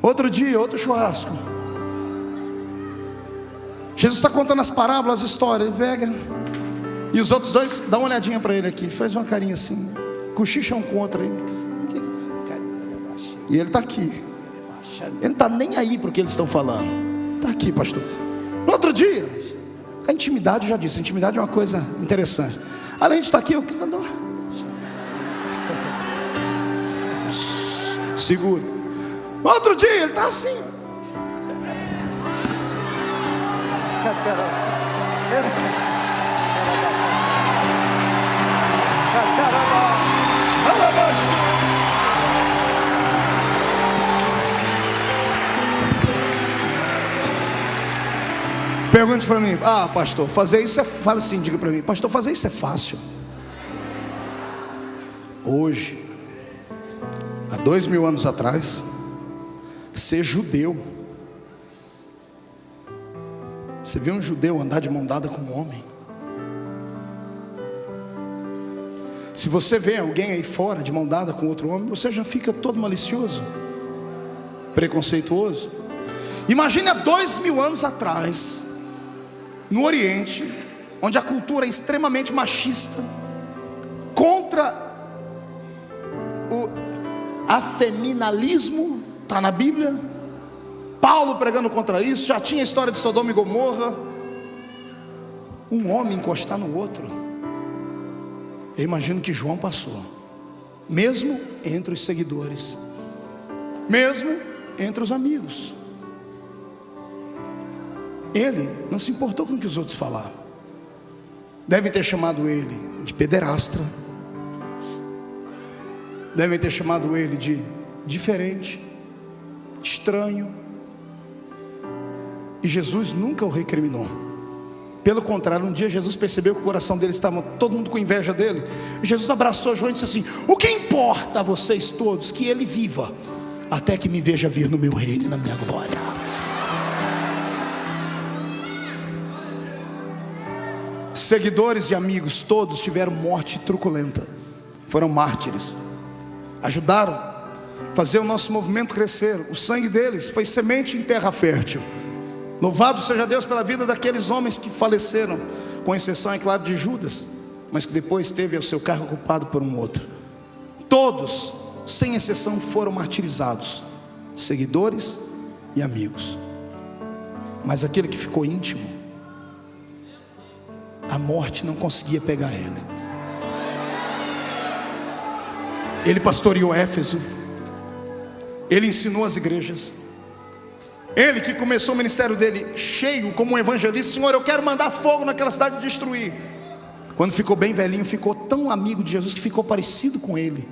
S1: Outro dia, outro churrasco. Jesus está contando as parábolas, as histórias, pega. E os outros 2, dá uma olhadinha para ele aqui, faz uma carinha assim, cochicha um com o outro aí. E ele está aqui. Ele não está nem aí para o que eles estão falando. Está aqui, pastor. No outro dia, a intimidade, eu já disse, a intimidade é uma coisa interessante. Além de estar aqui, eu quis dar. Segura. No outro dia, ele está assim. Pergunte para mim: ah, pastor, fazer isso é... Fala assim, diga para mim: pastor, fazer isso é fácil. Hoje, há 2000 anos atrás, ser judeu, você vê um judeu andar de mão dada com um homem. Se você vê alguém aí fora de mão dada com outro homem, você já fica todo malicioso, preconceituoso. Imagine há 2000 anos atrás, no Oriente, onde a cultura é extremamente machista, contra o afeminalismo, está na Bíblia. Paulo pregando contra isso, já tinha a história de Sodoma e Gomorra. Um homem encostar no outro. Eu imagino que João passou, mesmo entre os seguidores, mesmo entre os amigos. Ele não se importou com o que os outros falavam. Devem ter chamado ele de pederastra, devem ter chamado ele de diferente, estranho. E Jesus nunca o recriminou. Pelo contrário, um dia Jesus percebeu que o coração dele estava todo mundo com inveja dele. E Jesus abraçou João e disse assim: o que importa a vocês todos? Que ele viva, até que me veja vir no meu reino e na minha glória. Seguidores e amigos todos tiveram morte truculenta. Foram mártires. Ajudaram a fazer o nosso movimento crescer. O sangue deles foi semente em terra fértil. Louvado seja Deus pela vida daqueles homens que faleceram, com exceção, é claro, de Judas, mas que depois teve o seu cargo ocupado por um outro. Todos, sem exceção, foram martirizados, seguidores e amigos. Mas aquele que ficou íntimo, a morte não conseguia pegar ele. Ele pastoreou Éfeso, ele ensinou as igrejas. Ele que começou o ministério dele cheio como um evangelista: Senhor, eu quero mandar fogo naquela cidade e destruir. Quando ficou bem velhinho, ficou tão amigo de Jesus que ficou parecido com ele.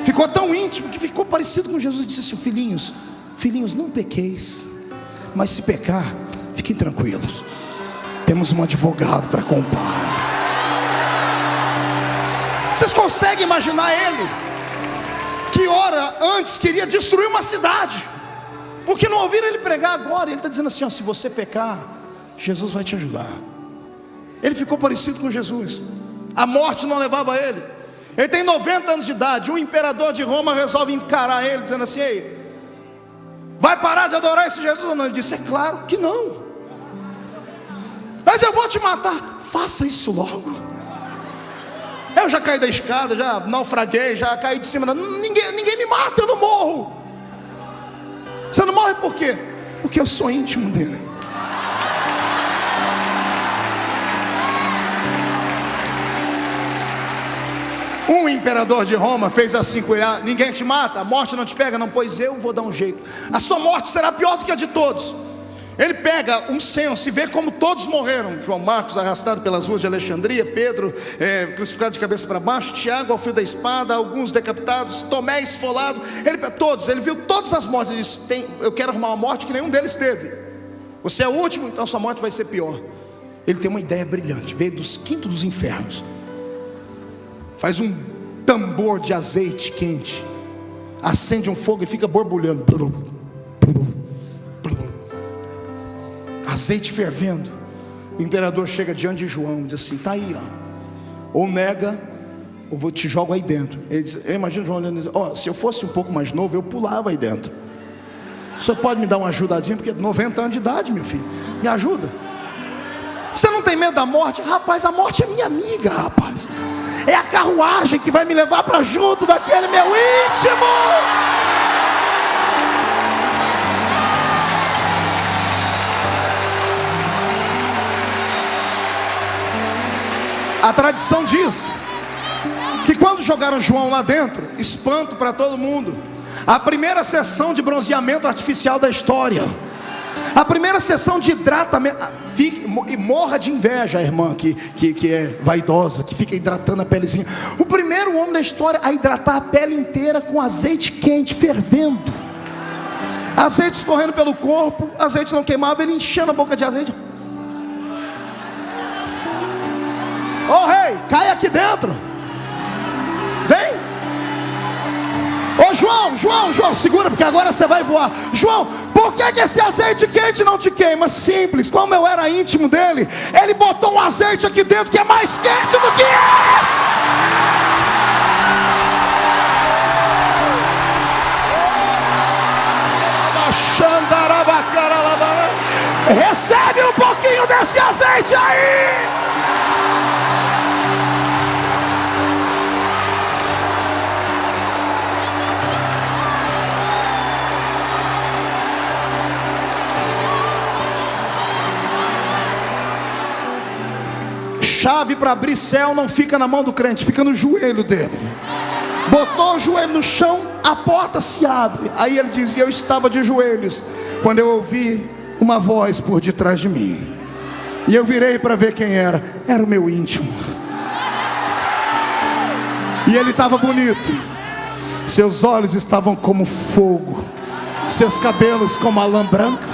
S1: Ficou tão íntimo que ficou parecido com Jesus. E disse assim: filhinhos, não pequeis, mas se pecar, fiquem tranquilos, temos um advogado para com o Pai. Vocês conseguem imaginar ele, que hora antes queria destruir uma cidade, porque não ouviram ele pregar agora? Ele está dizendo assim: ó, se você pecar, Jesus vai te ajudar. Ele ficou parecido com Jesus. A morte não levava ele. Ele tem 90 anos de idade. O imperador de Roma resolve encarar ele, dizendo assim: ei, vai parar de adorar esse Jesus ou não? Ele disse: é claro que não. Mas eu vou te matar. Faça isso logo. Eu já caí da escada, já naufraguei, já caí de cima. Ninguém me mata, eu não morro. Você não morre por quê? Porque eu sou íntimo dele. imperador de Roma fez assim com ele: ninguém te mata, a morte não te pega, não, pois eu vou dar um jeito, a sua morte será pior do que a de todos. Ele pega um censo e vê como todos morreram: João Marcos arrastado pelas ruas de Alexandria, Pedro crucificado de cabeça para baixo, Tiago ao fio da espada, alguns decapitados, Tomé esfolado. Ele viu todas as mortes. Ele disse: eu quero arrumar uma morte que nenhum deles teve. Você é o último, então sua morte vai ser pior. Ele tem uma ideia brilhante, veio dos quintos dos infernos, faz um tambor de azeite quente, acende um fogo e fica borbulhando, azeite fervendo. O imperador chega diante de João e diz assim: tá aí, ó, ou nega, ou vou te jogo aí dentro. Ele diz, eu imagino João olhando e diz: se eu fosse um pouco mais novo, eu pulava aí dentro. O senhor pode me dar uma ajudadinha, porque 90 anos de idade, meu filho, me ajuda. Você não tem medo da morte? Rapaz, a morte é minha amiga, rapaz. É a carruagem que vai me levar para junto daquele meu íntimo. A tradição diz que quando jogaram João lá dentro, espanto para todo mundo, a primeira sessão de bronzeamento artificial da história, a primeira sessão de hidratamento, e morra de inveja a irmã que é vaidosa, que fica hidratando a pelezinha. O primeiro homem da história a hidratar a pele inteira com azeite quente fervendo, azeite escorrendo pelo corpo, azeite não queimava, ele enchendo a boca de azeite. Ô rei, cai aqui dentro, vem. Ô João, segura, porque agora você vai voar. João, por que esse azeite quente não te queima? Simples, como eu era íntimo dele, ele botou um azeite aqui dentro que é mais quente do que recebe um pouquinho desse azeite aí. Chave para abrir céu não fica na mão do crente, fica no joelho dele. Botou o joelho no chão, a porta se abre. Aí ele dizia: eu estava de joelhos quando eu ouvi uma voz por detrás de mim, e eu virei para ver quem era. Era o meu íntimo. E ele estava bonito, seus olhos estavam como fogo, seus cabelos como a lã branca,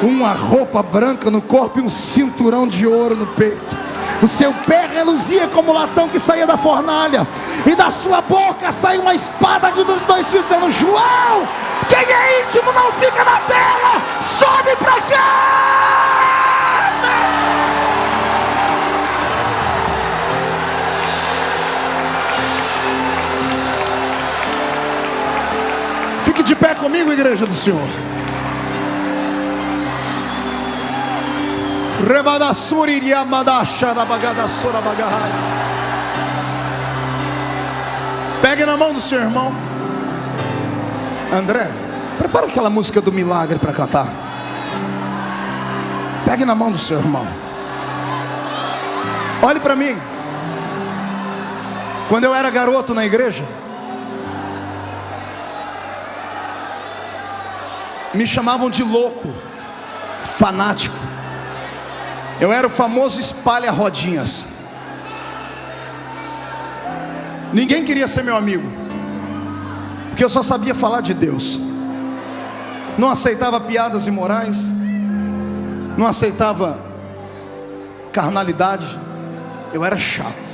S1: uma roupa branca no corpo e um cinturão de ouro no peito. O seu pé reluzia como o latão que saía da fornalha, e da sua boca saiu uma espada com os dois fios, dizendo: João, quem é íntimo não fica na terra, sobe pra cá. Fique de pé comigo, igreja do Senhor. Pegue na mão do seu irmão. André, prepara aquela música do milagre para cantar. Pegue na mão do seu irmão. Olhe para mim. Quando eu era garoto na igreja, me chamavam de louco, fanático. Eu era o famoso espalha-rodinhas. Ninguém queria ser meu amigo, porque eu só sabia falar de Deus. Não aceitava piadas imorais, não aceitava carnalidade. Eu era chato,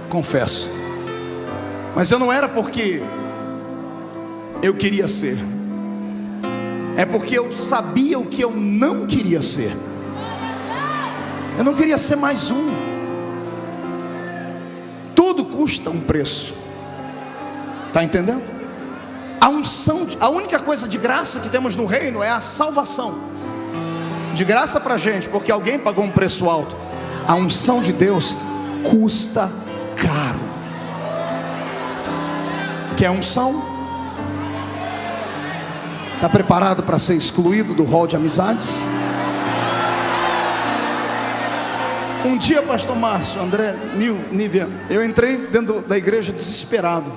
S1: confesso. Mas eu não era porque eu queria ser, é porque eu sabia o que eu não queria ser. Eu não queria ser mais um. Tudo custa um preço. Está entendendo? A unção, a única coisa de graça que temos no reino é a salvação. De graça para a gente, porque alguém pagou um preço alto. A unção de Deus custa caro. Quer unção? Está preparado para ser excluído do hall de amizades? Um dia, pastor Márcio, André, Nívia, eu entrei dentro da igreja desesperado,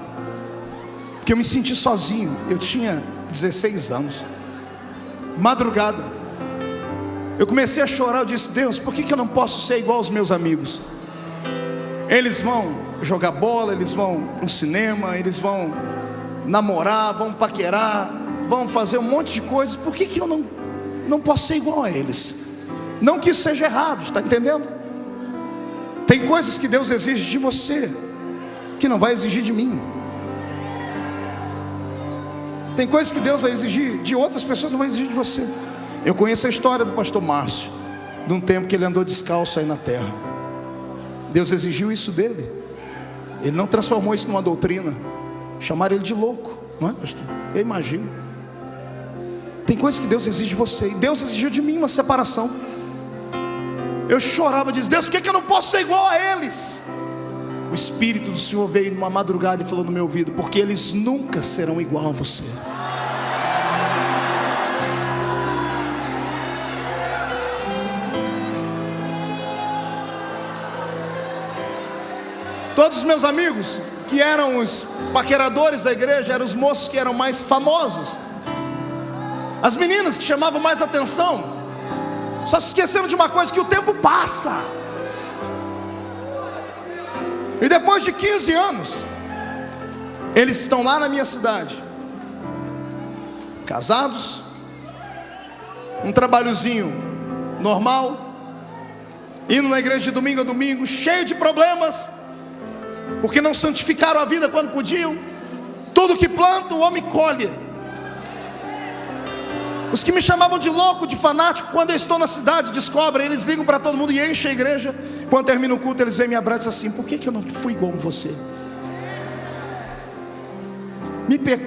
S1: porque eu me senti sozinho. Eu tinha 16 anos, madrugada, eu comecei a chorar. Eu disse: Deus, por que eu não posso ser igual aos meus amigos? Eles vão jogar bola, eles vão para um cinema, eles vão namorar, vão paquerar, vão fazer um monte de coisas. Por que eu não posso ser igual a eles? Não que isso seja errado, está entendendo? Tem coisas que Deus exige de você que não vai exigir de mim. Tem coisas que Deus vai exigir de outras pessoas, não vai exigir de você. Eu conheço a história do pastor Márcio, de um tempo que ele andou descalço aí na terra. Deus exigiu isso dele. Ele não transformou isso numa doutrina. Chamaram ele de louco, não é, pastor? Eu imagino. Tem coisas que Deus exige de você, e Deus exigiu de mim uma separação. Eu chorava, dizia: Deus, por que eu não posso ser igual a eles? O Espírito do Senhor veio numa madrugada e falou no meu ouvido: porque eles nunca serão igual a você. Todos os meus amigos que eram os paqueradores da igreja eram os moços que eram mais famosos, as meninas que chamavam mais atenção. Só se esqueceram de uma coisa: que o tempo passa. E depois de 15 anos, eles estão lá na minha cidade, casados, um trabalhozinho normal, indo na igreja de domingo a domingo, cheio de problemas, porque não santificaram a vida quando podiam. Tudo que planta o homem colhe. Os que me chamavam de louco, de fanático, quando eu estou na cidade, descobrem, eles ligam para todo mundo e enchem a igreja. Quando termina o culto, eles vêm me abraçar e dizem assim: por que eu não fui igual a você?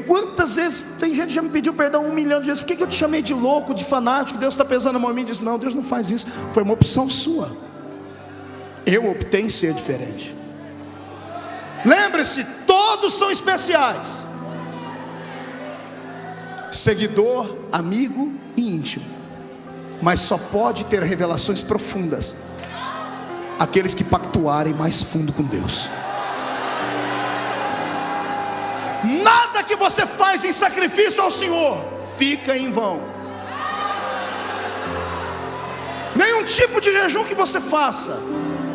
S1: Quantas vezes, tem gente que já me pediu perdão 1 milhão de vezes. Por que eu te chamei de louco, de fanático? Deus está pesando a mão em mim. Diz: não, Deus não faz isso, foi uma opção sua. Eu optei em ser diferente. Lembre-se, todos são especiais. Seguidor, amigo e íntimo. Mas só pode ter revelações profundas aqueles que pactuarem mais fundo com Deus. Nada que você faz em sacrifício ao Senhor fica em vão. Nenhum tipo de jejum que você faça,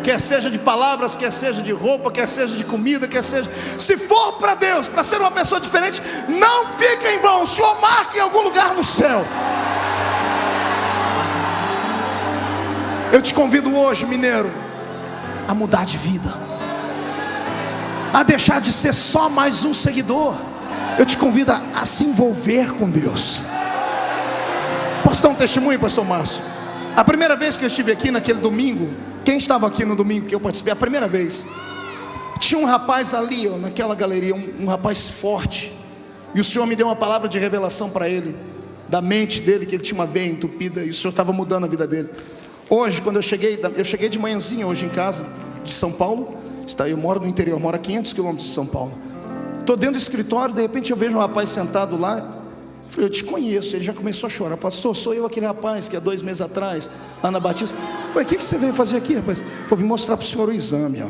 S1: quer seja de palavras, quer seja de roupa, quer seja de comida, quer seja, se for para Deus, para ser uma pessoa diferente, não fica em vão. O Senhor marca em algum lugar no céu. Eu te convido hoje, mineiro, a mudar de vida, a deixar de ser só mais um seguidor. Eu te convido a se envolver com Deus. Posso dar um testemunho, pastor Márcio? A primeira vez que eu estive aqui naquele domingo, quem estava aqui no domingo que eu participei, a primeira vez, tinha um rapaz ali, ó, naquela galeria, um rapaz forte, e o Senhor me deu uma palavra de revelação para ele, da mente dele, que ele tinha uma veia entupida, e o Senhor estava mudando a vida dele. Hoje, quando eu cheguei de manhãzinha hoje em casa, de São Paulo, eu moro no interior, moro a 500 quilômetros de São Paulo. Estou dentro do escritório, de repente eu vejo um rapaz sentado lá. Eu falei: eu te conheço. Ele já começou a chorar: pastor, sou eu aquele rapaz que há 2 meses atrás, lá na Batista. Eu falei: o que você veio fazer aqui, rapaz? Eu vim mostrar para o senhor o exame, ó.